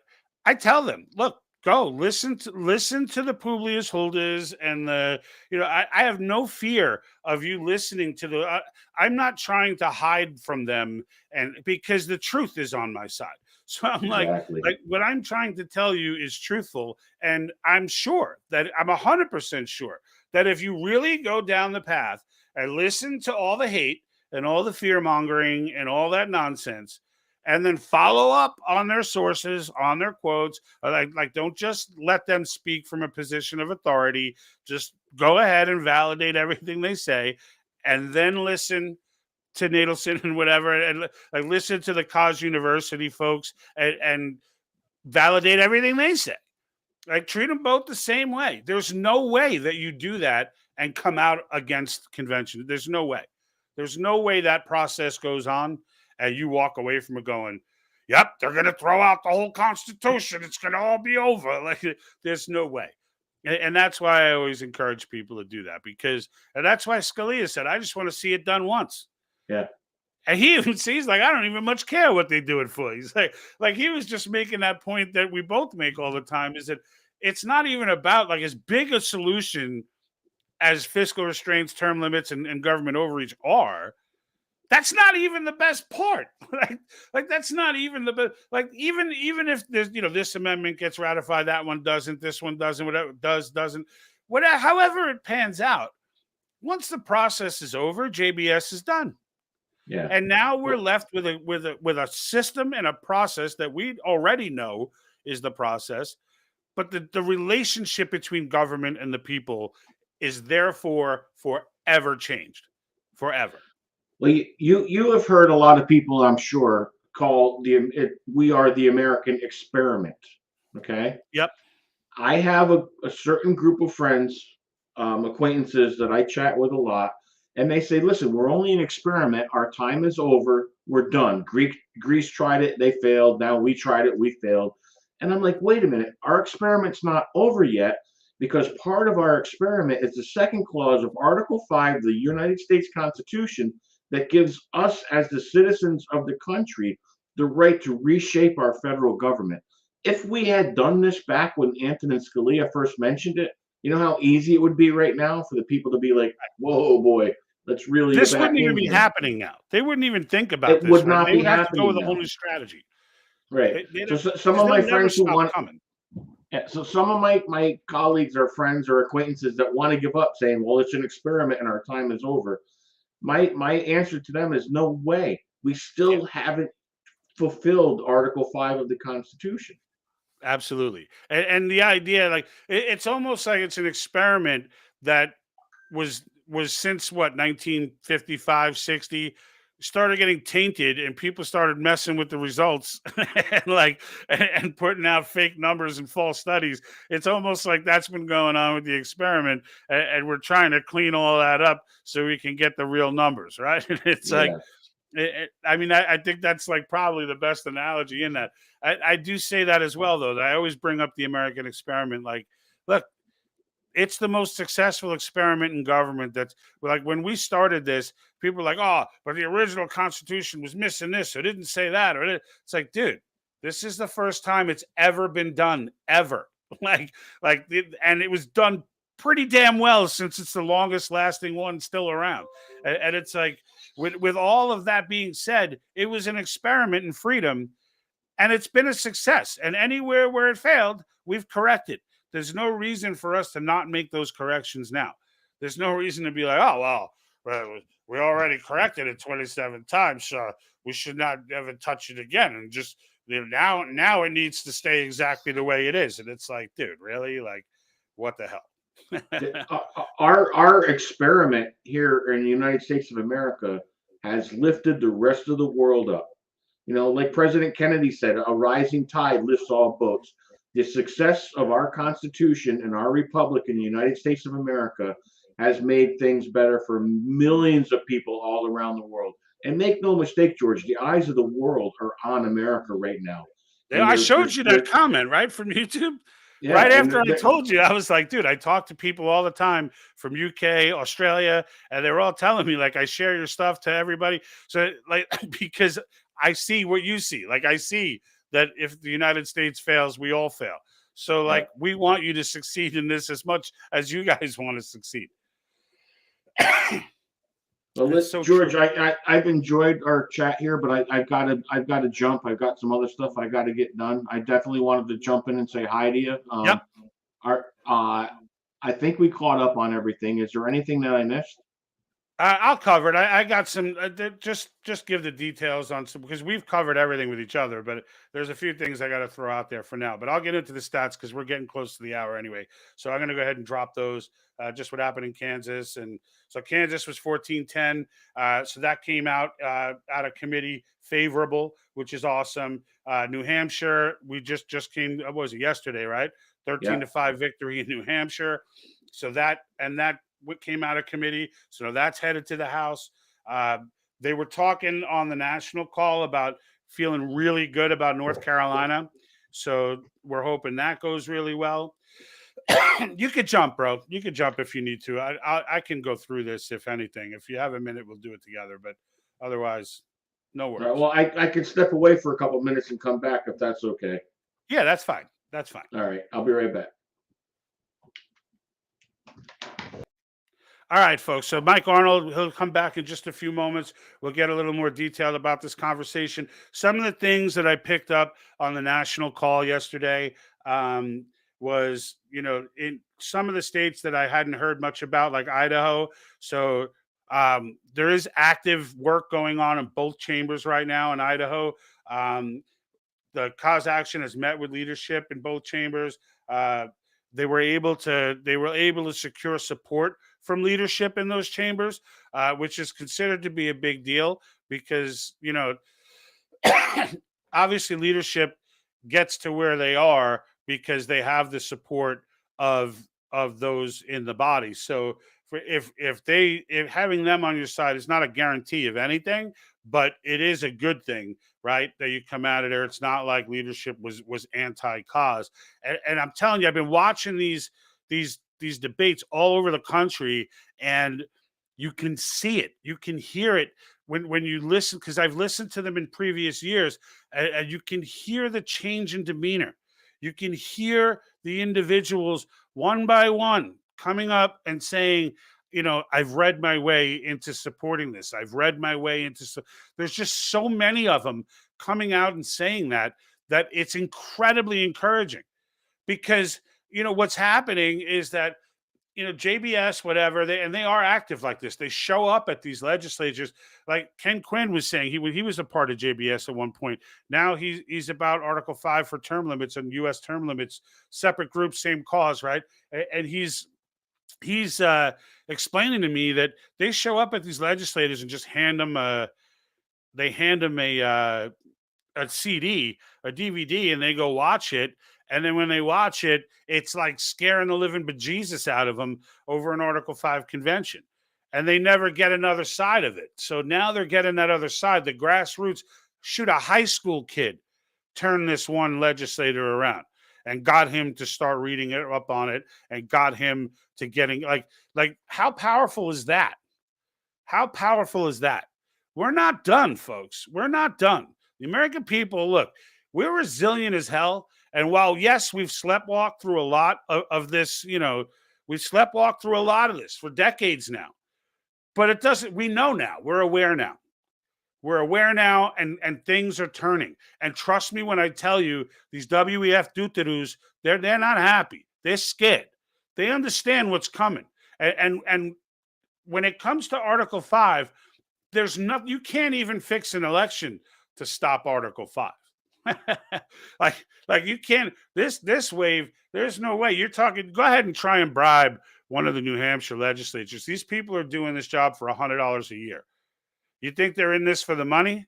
I tell them, look, go listen to the Publius Holders and I have no fear of you listening to I'm not trying to hide from them, and because the truth is on my side. So I'm Exactly. like what I'm trying to tell you is truthful, and I'm sure that I'm 100% sure that if you really go down the path and listen to all the hate and all the fear mongering and all that nonsense, and then follow up on their sources, on their quotes. Like don't just let them speak from a position of authority. Just go ahead and validate everything they say, and then listen to Nadelson and whatever, and like listen to the Cause University folks, and validate everything they say. Like treat them both the same way. There's no way that you do that and come out against convention. There's no way. There's no way that process goes on and you walk away from it going, "Yep, they're going to throw out the whole Constitution. It's going to all be over." Like there's no way. And that's why I always encourage people to do that, and that's why Scalia said, "I just want to see it done once." Yeah. And he even sees like I don't even much care what they do it for. He's like he was just making that point that we both make all the time, is that it's not even about like as big a solution as fiscal restraints, term limits, and government overreach are. That's not even the best part. like that's not even the best. Like even if there's this amendment gets ratified, that one doesn't, this one doesn't, whatever doesn't, whatever. However it pans out, once the process is over, JBS is done. Yeah. And now we're left with a system and a process that we already know is the process, but the relationship between government and the people is therefore forever changed, forever. Well, you have heard a lot of people, I'm sure, call we are the American experiment. Okay. Yep. I have a certain group of friends, acquaintances that I chat with a lot, and they say, "Listen, we're only an experiment. Our time is over. We're done. Greece tried it, they failed. Now we tried it, we failed." And I'm like, "Wait a minute. Our experiment's not over yet, because part of our experiment is the second clause of Article 5 of the United States Constitution that gives us, as the citizens of the country, the right to reshape our federal government. If we had done this back when Antonin Scalia first mentioned it, you know how easy it would be right now for the people to be like, whoa, boy, let's really This get back wouldn't even in be here." happening now. They wouldn't even think about It this. would Right? not They be would have to go happening with a whole now. new strategy. Right. Because Some of they'll my never friends who stop want, coming. yeah, so some of my colleagues or friends or acquaintances that want to give up, saying, "Well, it's an experiment and our time is over." My answer to them is, no way. We still haven't fulfilled Article 5 of the Constitution. Absolutely. And the idea, like it's almost like it's an experiment that was since what 1955, 60 started getting tainted, and people started messing with the results and putting out fake numbers and false studies. It's almost like that's been going on with the experiment, and we're trying to clean all that up so we can get the real numbers, right? It's like Yeah. I mean, I think that's like probably the best analogy in that. I do say that as well, though. That I always bring up the American experiment. Like, look, it's the most successful experiment in government. That's like when we started this, people were like, "Oh, but the original Constitution was missing this, or didn't say that." It's like, dude, this is the first time it's ever been done, ever. And it was done pretty damn well, since it's the longest lasting one still around. And it's like, with all of that being said, it was an experiment in freedom, and it's been a success. And anywhere where it failed, we've corrected. There's no reason for us to not make those corrections now. There's no reason to be like, "Oh, well, we already corrected it 27 times, so we should not ever touch it again." And just now it needs to stay exactly the way it is. And it's like, dude, really? Like, what the hell? Our experiment here in the United States of America has lifted the rest of the world up. You know, like President Kennedy said, a rising tide lifts all boats. The success of our Constitution and our Republic in the United States of America has made things better for millions of people all around the world. And make no mistake, George, the eyes of the world are on America right now. Yeah, And I showed you that comment, right, from YouTube. yeah, Right and after I told you, I was like, dude, I talk to people all the time from UK, Australia, and they're all telling me, like, I share your stuff to everybody. So, like, because I see what you see. Like, I see that if the United States fails, we all fail. So, like, we want you to succeed in this as much as you guys want to succeed. Well, It's so George, true. I've enjoyed our chat here, but I've got to jump. I've got some other stuff I got to get done. I definitely wanted to jump in and say hi to you. Yep. Our I think we caught up on everything. Is there anything that I missed? I'll cover it. I got some. Just give the details on some, because we've covered everything with each other. But there's a few things I got to throw out there for now. But I'll get into the stats because we're getting close to the hour anyway. So I'm going to go ahead and drop those. Just what happened in Kansas, and so Kansas was 14-10. So that came out of committee favorable, which is awesome. New Hampshire, we just came. What was it, yesterday? Right, 13-5 victory in New Hampshire. So that what came out of committee. So that's headed to the House. They were talking on the national call about feeling really good about North Carolina. So we're hoping that goes really well. You could jump, bro. You could jump if you need to. I can go through this if anything. If you have a minute, we'll do it together. But otherwise, no worries. Well, I can step away for a couple minutes and come back if that's okay. Yeah, that's fine. That's fine. All right, I'll be right back. All right, folks. So Mike Arnold, he'll come back in just a few moments. We'll get a little more detailed about this conversation. Some of the things that I picked up on the national call yesterday was, in some of the states that I hadn't heard much about, like Idaho. So there is active work going on in both chambers right now in Idaho. The cause action has met with leadership in both chambers. They were able to secure support from leadership in those chambers, which is considered to be a big deal because, obviously leadership gets to where they are because they have the support of those in the body. So if having them on your side is not a guarantee of anything, but it is a good thing, right? That you come out of there. It's not like leadership was anti-cause. And I'm telling you, I've been watching these debates all over the country, and you can see it, you can hear it when you listen, because I've listened to them in previous years, and you can hear the change in demeanor. You can hear the individuals one by one coming up and saying, I've read my way into supporting this. I've read my way into. There's just so many of them coming out and saying that it's incredibly encouraging, because what's happening is that JBS, whatever, they are active like this. They show up at these legislatures, like Ken Quinn was saying. He was a part of JBS at one point. Now he's about Article 5 for term limits and U.S. term limits, separate group, same cause, right? And he's explaining to me that they show up at these legislators and just hand them a CD, a DVD, and they go watch it. And then when they watch it, it's like scaring the living bejesus out of them over an Article 5 convention. And they never get another side of it. So now they're getting that other side. The grassroots. Shoot, a high school kid turned this one legislator around and got him to start reading it up on it and got him to getting like how powerful is that? How powerful is that? We're not done, folks. We're not done. The American people, look, we're resilient as hell. And while, yes, we've sleptwalked through a lot of this, we've sleptwalked through a lot of this for decades now. But it doesn't, we know now, we're aware now. We're aware now, and things are turning. And trust me when I tell you, these WEF Deuterus, they're not happy. They're scared. They understand what's coming. And when it comes to Article 5, there's nothing, you can't even fix an election to stop Article 5. like you can't this wave. There's no way you're talking. Go ahead and try and bribe one of the New Hampshire legislatures. These people are doing this job for $100 a year. You think they're in this for the money,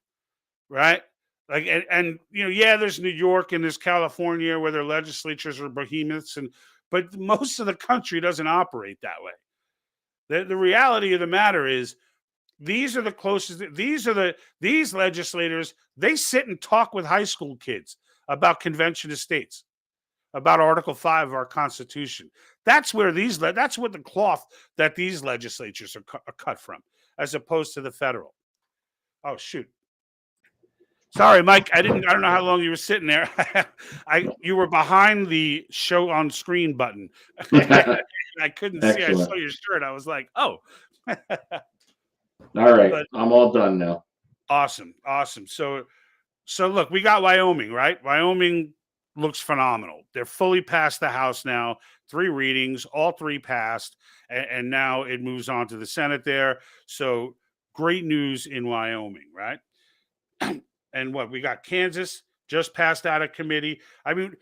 right? Like and yeah, there's New York and there's California where their legislatures are behemoths, but most of the country doesn't operate that way. The reality of the matter is these are the closest. These legislators. They sit and talk with high school kids about convention of states, about Article 5 of our Constitution. That's where that's what the cloth that these legislatures are cut from, as opposed to the federal. Oh shoot! Sorry, Mike. I don't know how long you were sitting there. You were behind the show on screen button. I couldn't see. I saw your shirt. I was like, oh. All right, I'm all done now. Awesome. So look, we got Wyoming, right? Wyoming looks phenomenal. They're fully past the House now. 3 readings, all 3 passed, and now it moves on to the Senate there. So great news in Wyoming, right? And what we got, Kansas just passed out of committee. I mean,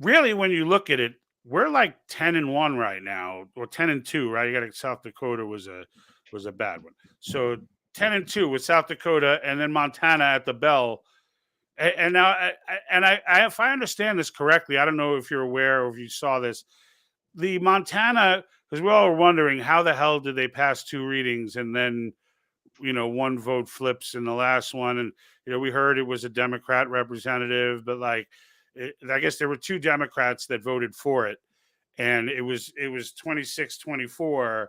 really, when you look at it, we're like 10-1 right now, or 10-2, right? You got South Dakota was a bad one. So 10-2 with South Dakota, and then Montana at the bell. And now, if I understand this correctly, I don't know if you're aware or if you saw this. The Montana, because we all were wondering how the hell did they pass 2 readings and then 1 vote flips in the last one, and we heard it was a Democrat representative, but I guess there were 2 Democrats that voted for it, and it was 26-24,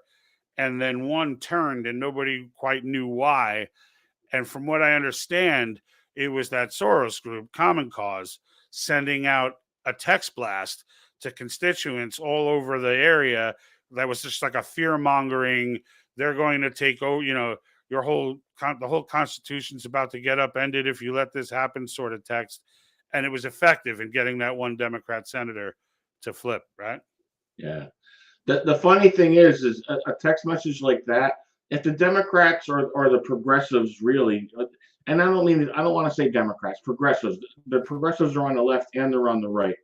and then 1 turned, and nobody quite knew why. And from what I understand, it was that Soros group, Common Cause, sending out a text blast to constituents all over the area that was just like a fear mongering. They're going to take the whole Constitution's about to get upended if you let this happen sort of text. And it was effective in getting that 1 Democrat senator to flip, right? Yeah. The funny thing is a text message like that, if the Democrats or the progressives really, and I don't want to say Democrats, progressives, the progressives are on the left and they're on the right.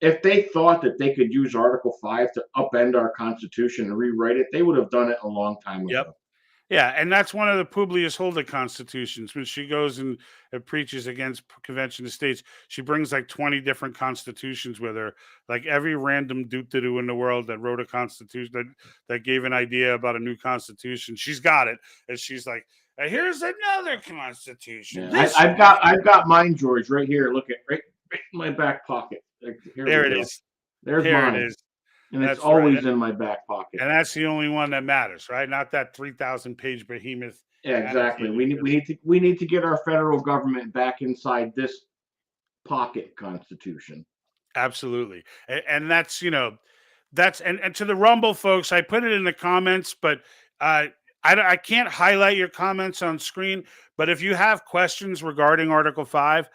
If they thought that they could use Article 5 to upend our Constitution and rewrite it, they would have done it a long time ago. Yep. Yeah, and that's one of the Publius Hulda constitutions. When she goes and preaches against convention of states, she brings like 20 different constitutions with her. Like every random doo-doo in the world that wrote a constitution that gave an idea about a new constitution, she's got it. And she's like, here's another constitution. Yeah. I've got mine, George, right here. Look at right in my back pocket. There it is. There's mine. It is. And that's it's always in my back pocket. And that's the only one that matters, right? Not that 3,000-page behemoth. Yeah, exactly. We need to get our federal government back inside this pocket constitution. Absolutely. And that's, that's and to the Rumble folks, I put it in the comments, but I can't highlight your comments on screen. But if you have questions regarding Article 5,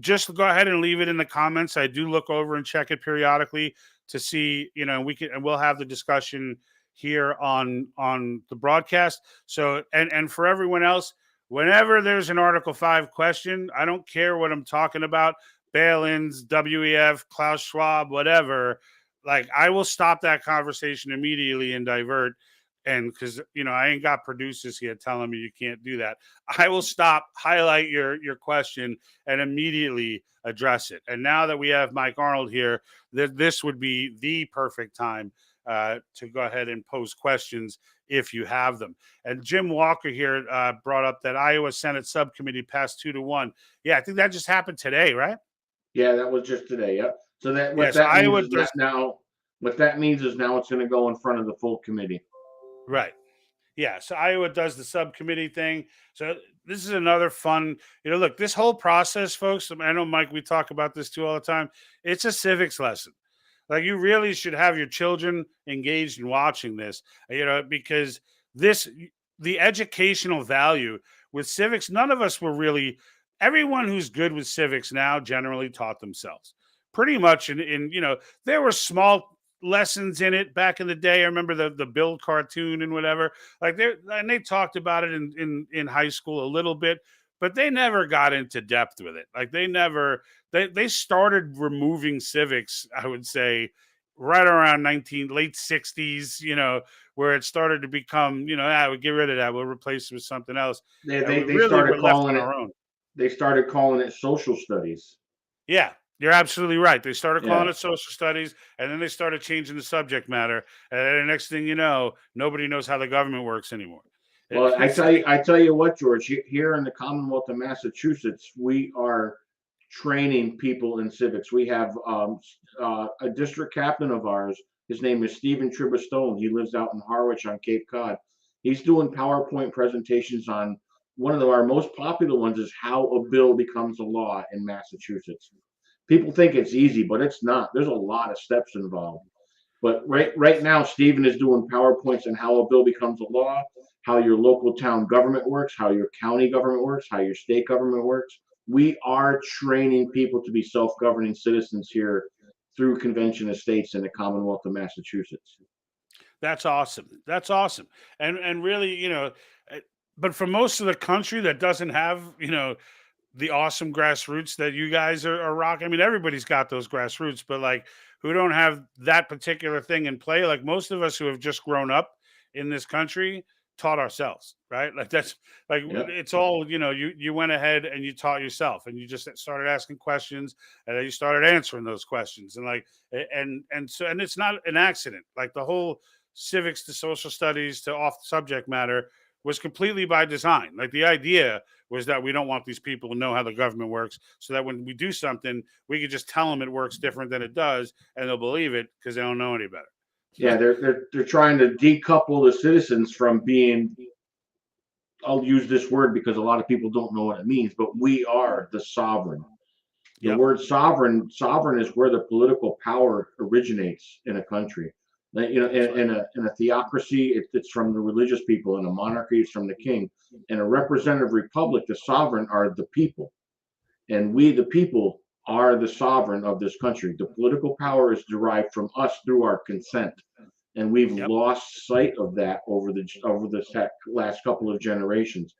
just go ahead and leave it in the comments. I do look over and check it periodically to see, we'll have the discussion here on the broadcast. So, and for everyone else, whenever there's an Article 5 question, I don't care what I'm talking about, bail-ins, WEF, Klaus Schwab, whatever, I will stop that conversation immediately and divert. And because, I ain't got producers here telling me you can't do that. I will stop, highlight your question, and immediately address it. And now that we have Mike Arnold here, this would be the perfect time to go ahead and pose questions if you have them. And Jim Walker here brought up that Iowa Senate subcommittee passed 2-1. Yeah, I think that just happened today, right? Yeah, that was just today. Yep. So what that means is now it's going to go in front of the full committee. Right. Yeah. So Iowa does the subcommittee thing. So this is another fun, look, this whole process, folks, I know, Mike, we talk about this too all the time. It's a civics lesson. You really should have your children engaged in watching this, because the educational value with civics, none of us were really, everyone who's good with civics now generally taught themselves pretty much there were small lessons in it back in the day. I remember the Build cartoon and whatever. They talked about it in high school a little bit, but they never got into depth with it. Like they started removing civics, I would say, right around late 60s, where it started to become, we'll get rid of that, we'll replace it with something else. They And they, we they really started were left calling on it our own. they started calling it social studies. Yeah, you're absolutely right. They started calling Yeah. it social studies, and then they started changing the subject matter. And then the next thing you know, nobody knows how the government works anymore. Well, It's like, I tell you what, George, here in the Commonwealth of Massachusetts, we are training people in civics. We have a district captain of ours. His name is Stephen Tribbestone. He lives out in Harwich on Cape Cod. He's doing PowerPoint presentations on one of our most popular ones is how a bill becomes a law in Massachusetts. People think it's easy, but it's not. There's a lot of steps involved. But right now, Stephen is doing PowerPoints on how a bill becomes a law, how your local town government works, how your county government works, how your state government works. We are training people to be self-governing citizens here through convention of states in the Commonwealth of Massachusetts. that's awesome. That's awesome. And really, but for most of the country that doesn't have, the awesome grassroots that you guys are rocking. I mean, everybody's got those grassroots, but like who don't have that particular thing in play, like most of us who have just grown up in this country taught ourselves, right? Like that's like Yeah. it's all, you went ahead and you taught yourself and you just started asking questions and then you started answering those questions. And like and it's not an accident. Like the whole civics to social studies to off subject matter was completely by design. Like the idea was that we don't want these people to know how the government works, so that when we do something, we could just tell them it works different than it does, and they'll believe it because they don't know any better. Yeah, they're trying to decouple the citizens from being. I'll use this word because a lot of people don't know what it means, but we are the sovereign. The Yep. word sovereign is where the political power originates in a country. In a theocracy, it's from the religious people. In a monarchy, it's from the king. In a representative republic, the sovereign are the people. And we, the people, are the sovereign of this country. The political power is derived from us through our consent. And we've Yep. lost sight of that over the last couple of generations.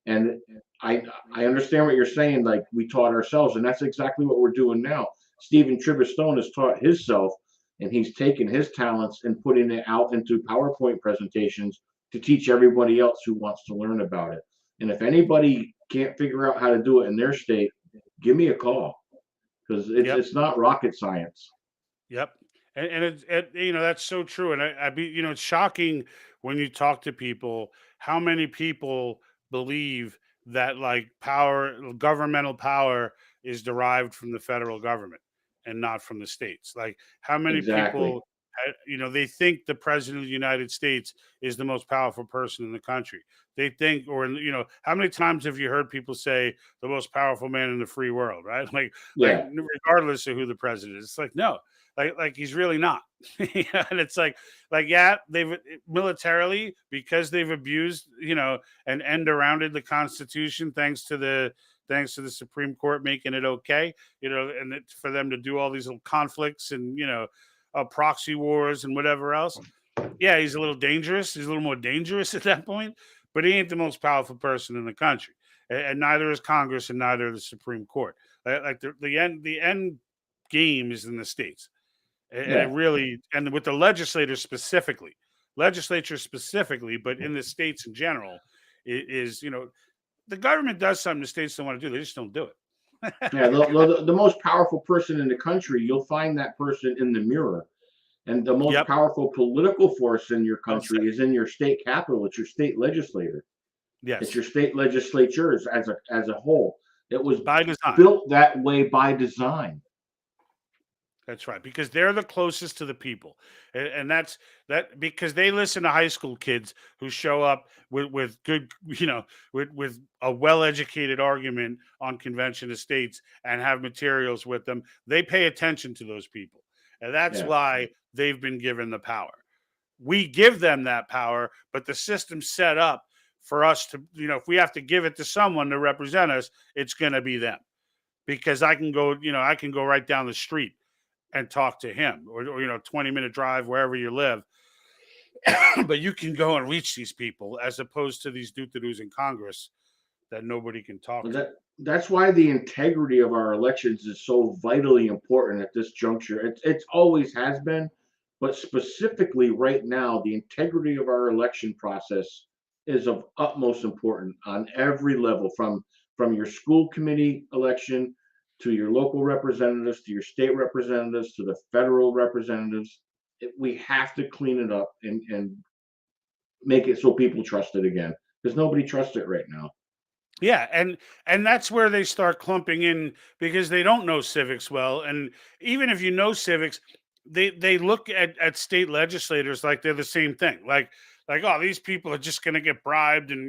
And I understand what you're saying. Like we taught ourselves, and that's exactly what we're doing now. Stephen Tribbestone has taught himself, and he's taken his talents and putting it out into PowerPoint presentations to teach everybody else who wants to learn about it. And if anybody can't figure out how to do it in their state, give me a call because Yep. it's not rocket science. Yep. And that's so true. And it's shocking when you talk to people how many people believe that like governmental power is derived from the federal government and not from the states. Like how many Exactly. people, they think the president of the United States is the most powerful person in the country. They think, how many times have you heard people say the most powerful man in the free world, right? Like Yeah. regardless of who the president is, it's like, no, like he's really not. And it's yeah, they've militarily because they've abused, and end arounded the Constitution thanks to the Supreme Court making it okay, and for them to do all these little conflicts and proxy wars and whatever else. Yeah, he's a little dangerous. He's a little more dangerous at that point, but he ain't the most powerful person in the country, and neither is Congress, and neither the Supreme Court. Like the end game is in the states. And it Yeah. really, and with the legislature specifically, but in the states in general, is the government does something the states don't want to do. They just don't do it. Yeah. The most powerful person in the country, you'll find that person in the mirror. And the most Yep. powerful political force in your Well country said. is in your state capital. It's your state legislator. It's Yes, your state legislatures as a whole. It was by design. built that way by design. That's right, because they're the closest to the people, and that's because they listen to high school kids who show up with good, with a well-educated argument on convention of states and have materials with them. They pay attention to those people, and that's Yeah. why they've been given the power. We give them that power, but the system's set up for us to, if we have to give it to someone to represent us, it's going to be them, because I can go right down the street and talk to him, or 20-minute drive wherever you live. But you can go and reach these people as opposed to these doo-doo-doos in Congress that nobody can talk But to. that's why the integrity of our elections is so vitally important at this juncture. It's always has been, but specifically right now, the integrity of our election process is of utmost importance on every level, from your school committee election to your local representatives, to your state representatives, to the federal representatives. We have to clean it up and make it so people trust it again, because nobody trusts it right now. Yeah, and that's where they start clumping in because they don't know civics well, and even if you know civics, they look at state legislators like they're the same thing. Like oh, these people are just going to get bribed and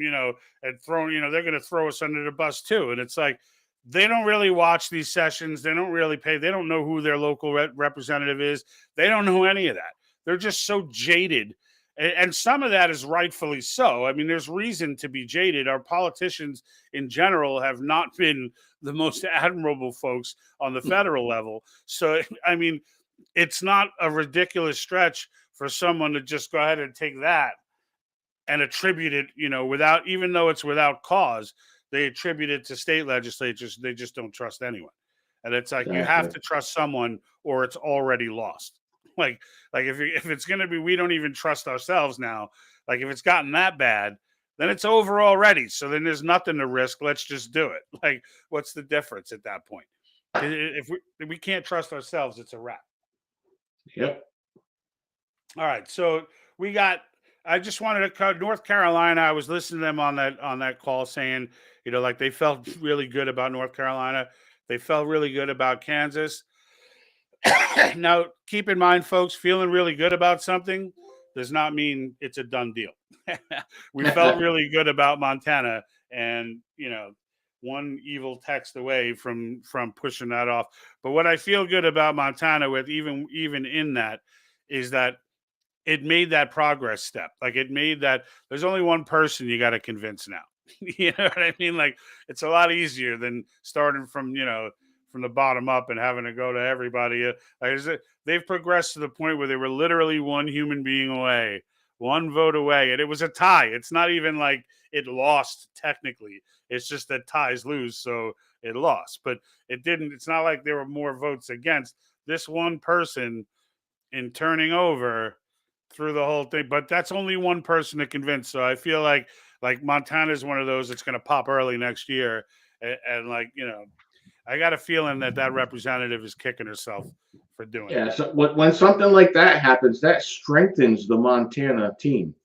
and thrown, they're going to throw us under the bus too. And it's like they don't really watch these sessions. They don't really pay. They don't know who their local representative is. They don't know any of that. They're just so jaded. And some of that is rightfully so. I mean, there's reason to be jaded. Our politicians in general have not been the most admirable folks on the federal level. So, I mean, it's not a ridiculous stretch for someone to just go ahead and take that and attribute it, without, even though it's without cause, they attribute it to state legislatures. They just don't trust anyone. And it's like, you have Exactly. to trust someone or it's already lost. Like, if it's going to be, we don't even trust ourselves now. Like if it's gotten that bad, then it's over already. So then there's nothing to risk. Let's just do it. Like, what's the difference at that point? If we can't trust ourselves, it's a wrap. Yep. All right. So we got. I just wanted to cut North Carolina. I was listening to them on that call saying, like they felt really good about North Carolina. They felt really good about Kansas. Now, keep in mind, folks, feeling really good about something does not mean it's a done deal. We felt really good about Montana, and one evil text away from pushing that off. But what I feel good about Montana with even in that is that it made that progress step. Like it made that there's only one person you got to convince now. You know what I mean? Like it's a lot easier than starting from the bottom up and having to go to everybody. They've progressed to the point where they were literally one human being away, one vote away, and it was a tie. It's not even like it lost technically. It's just that ties lose, so it lost. But it didn't. It's not like there were more votes against this one person in turning over through the whole thing. But that's only one person to convince. So I feel like Montana is one of those that's going to pop early next year, and I got a feeling that representative is kicking herself for doing Yeah. it. So when something like that happens, that strengthens the Montana team,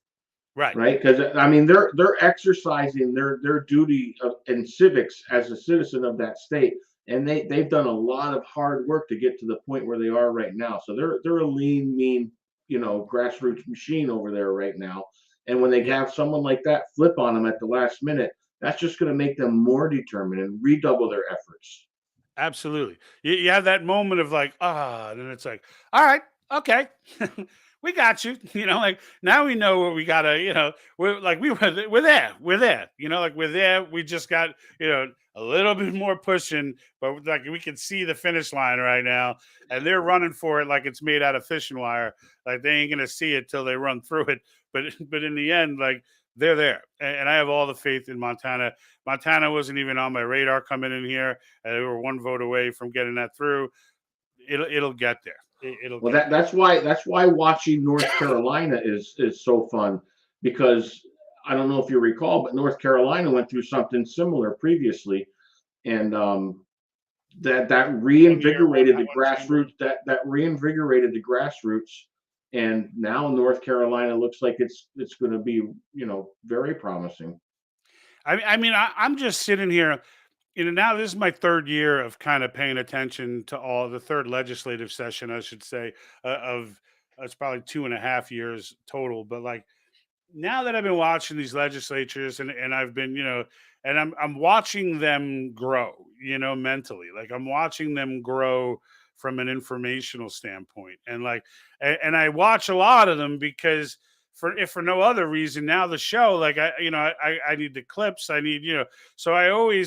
Right. right? Because I mean, they're exercising their duty in civics as a citizen of that state, and they've done a lot of hard work to get to the point where they are right now. So they're a lean, mean, grassroots machine over there right now. And when they Yeah. have someone like that flip on them at the last minute, that's just going to make them more determined and redouble their efforts. Absolutely. You have that moment of like, and then it's like, all right, okay, we got you. Like now we know what we gotta, we're there. Like we're there. We just got, a little bit more pushing, but like we can see the finish line right now, and they're running for it like it's made out of fishing wire. Like they ain't gonna see it till they run through it. But in the end, like they're there, and I have all the faith in Montana. Montana wasn't even on my radar coming in here. They were one vote away from getting that through. It'll get there. It'll Well, get that's why watching North Carolina is so fun, because I don't know if you recall, but North Carolina went through something similar previously, and that there. 1 year, reinvigorated the one chamber. grassroots. That reinvigorated the grassroots, and now North Carolina looks like it's going to be very promising. I'm just sitting here. Now this is my third year of kind of paying attention to all the third legislative session, I should say, of it's probably 2.5 years total. But like now that I've been watching these legislatures and I've been, and I'm watching them grow, mentally. Like I'm watching them grow from an informational standpoint. And like and I watch a lot of them because if for no other reason, now the show, like I need the clips, I need, so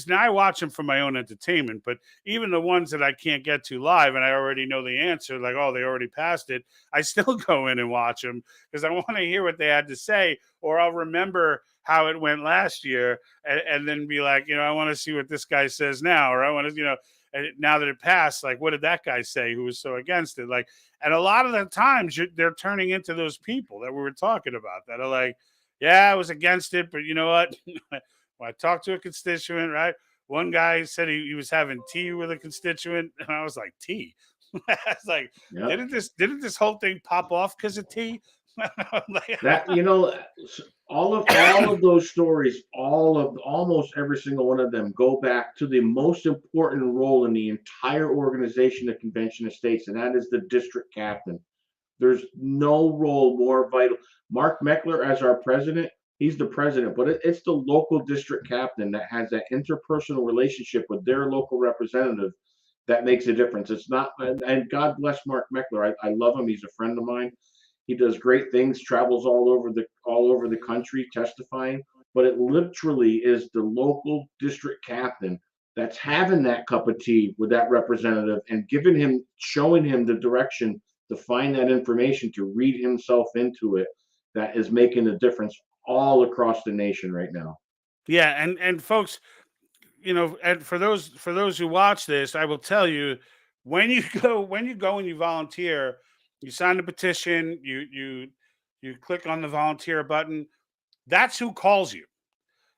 now I watch them for my own entertainment. But even the ones that I can't get to live and I already know the answer, like, oh, they already passed it, I still go in and watch them because I want to hear what they had to say, or I'll remember how it went last year, and then be like, I want to see what this guy says now, or I want to, and now that it passed, like, what did that guy say who was so against it? Like, and a lot of the times they're turning into those people that we were talking about that are like, yeah, I was against it, but you know what? When I talked to a constituent, right? One guy said he was having tea with a constituent, and I was like, tea? I was like, Yep. didn't this whole thing pop off because of tea? That all of those stories, almost every single one of them go back to the most important role in the entire organization of convention of states, and that is the district captain. There's no role more vital. Mark Meckler as our president, he's the president, but it's the local district captain that has that interpersonal relationship with their local representative that makes a difference. It's not, and God bless Mark Meckler. I love him. He's a friend of mine. He does great things, travels all over the country testifying, but it literally is the local district captain that's having that cup of tea with that representative and showing him the direction to find that information, to read himself into it, that is making a difference all across the nation right now. Yeah, and folks, and for those who watch this, I will tell you, when you go and you volunteer, you sign the petition, you click on the volunteer button. That's who calls you.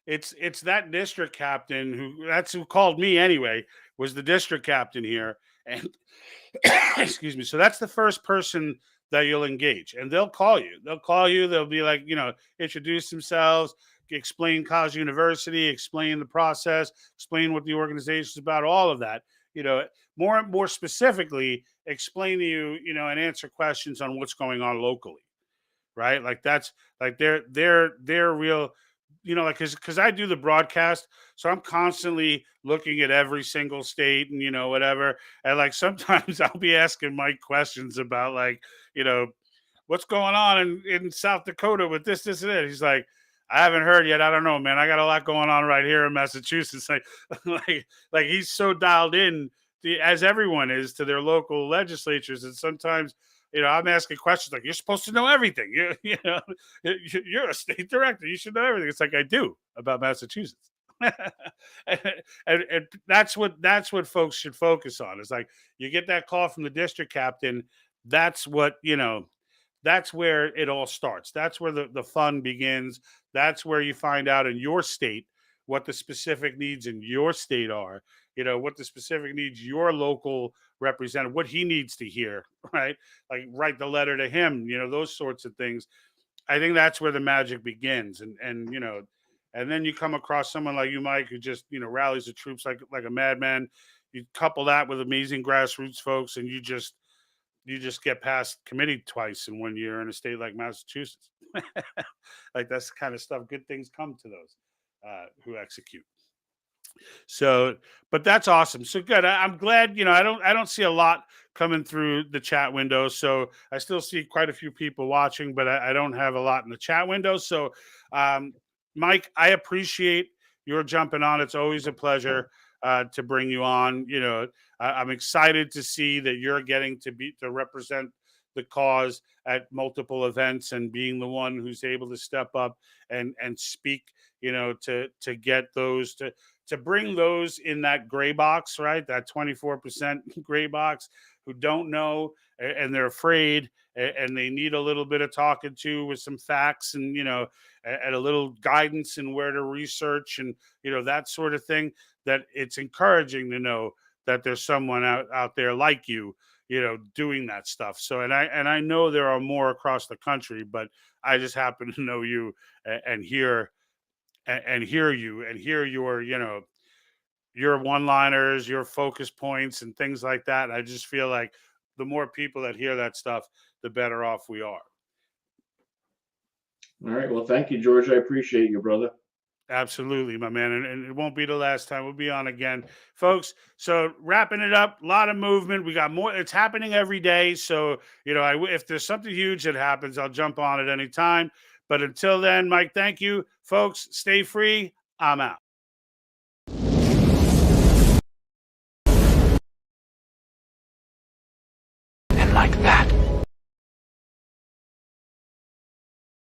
It's that district captain that's who called me anyway, was the district captain here. And excuse me. So that's the first person that you'll engage, and they'll call you. They'll be like, introduce themselves, explain College University, explain the process, explain what the organization is about, all of that. More specifically, explain to you, and answer questions on what's going on locally, right? Like that's like they're real, like because I do the broadcast, so I'm constantly looking at every single state and whatever, and like sometimes I'll be asking Mike questions about like what's going on in South Dakota with this and that. He's like, I haven't heard yet. I don't know, man. I got a lot going on right here in Massachusetts. Like, like he's so dialed in, as everyone is, to their local legislatures. And sometimes, I'm asking questions like, you're supposed to know everything. You're a state director. You should know everything. It's like, I do about Massachusetts. and that's what folks should focus on. It's like, you get that call from the district captain. That's what, that's where it all starts. That's where the fun begins. That's where you find out in your state what the specific needs in your state are, what the specific needs your local representative, what he needs to hear, right? Like write the letter to him, those sorts of things. I think that's where the magic begins. And and then you come across someone like you, Mike, who just, rallies the troops like a madman. You couple that with amazing grassroots folks, and you just get past committee twice in 1 year in a state like Massachusetts. Like that's the kind of stuff. Good things come to those who execute. So, but that's awesome. So good. I'm glad. I don't see a lot coming through the chat window. So I still see quite a few people watching, but I don't have a lot in the chat window. So, Mike, I appreciate your jumping on. It's always a pleasure to bring you on. I'm excited to see that you're getting to represent the cause at multiple events and being the one who's able to step up and speak, to get those to bring those in that gray box, right? That 24% gray box who don't know and they're afraid and they need a little bit of talking to with some facts and, and a little guidance in where to research and, that sort of thing. That it's encouraging to know that there's someone out there like you, doing that stuff. So, and I know there are more across the country, but I just happen to know you and hear you and hear your one-liners, your focus points and things like that. And I just feel like the more people that hear that stuff, the better off we are. All right. Well, thank you, George. I appreciate you, brother. Absolutely, my man. And it won't be the last time. We'll be on again, folks. So wrapping it up, a lot of movement. We got more. It's happening every day. So, if there's something huge that happens, I'll jump on at any time. But until then, Mike, thank you. Folks, stay free. I'm out. And like that,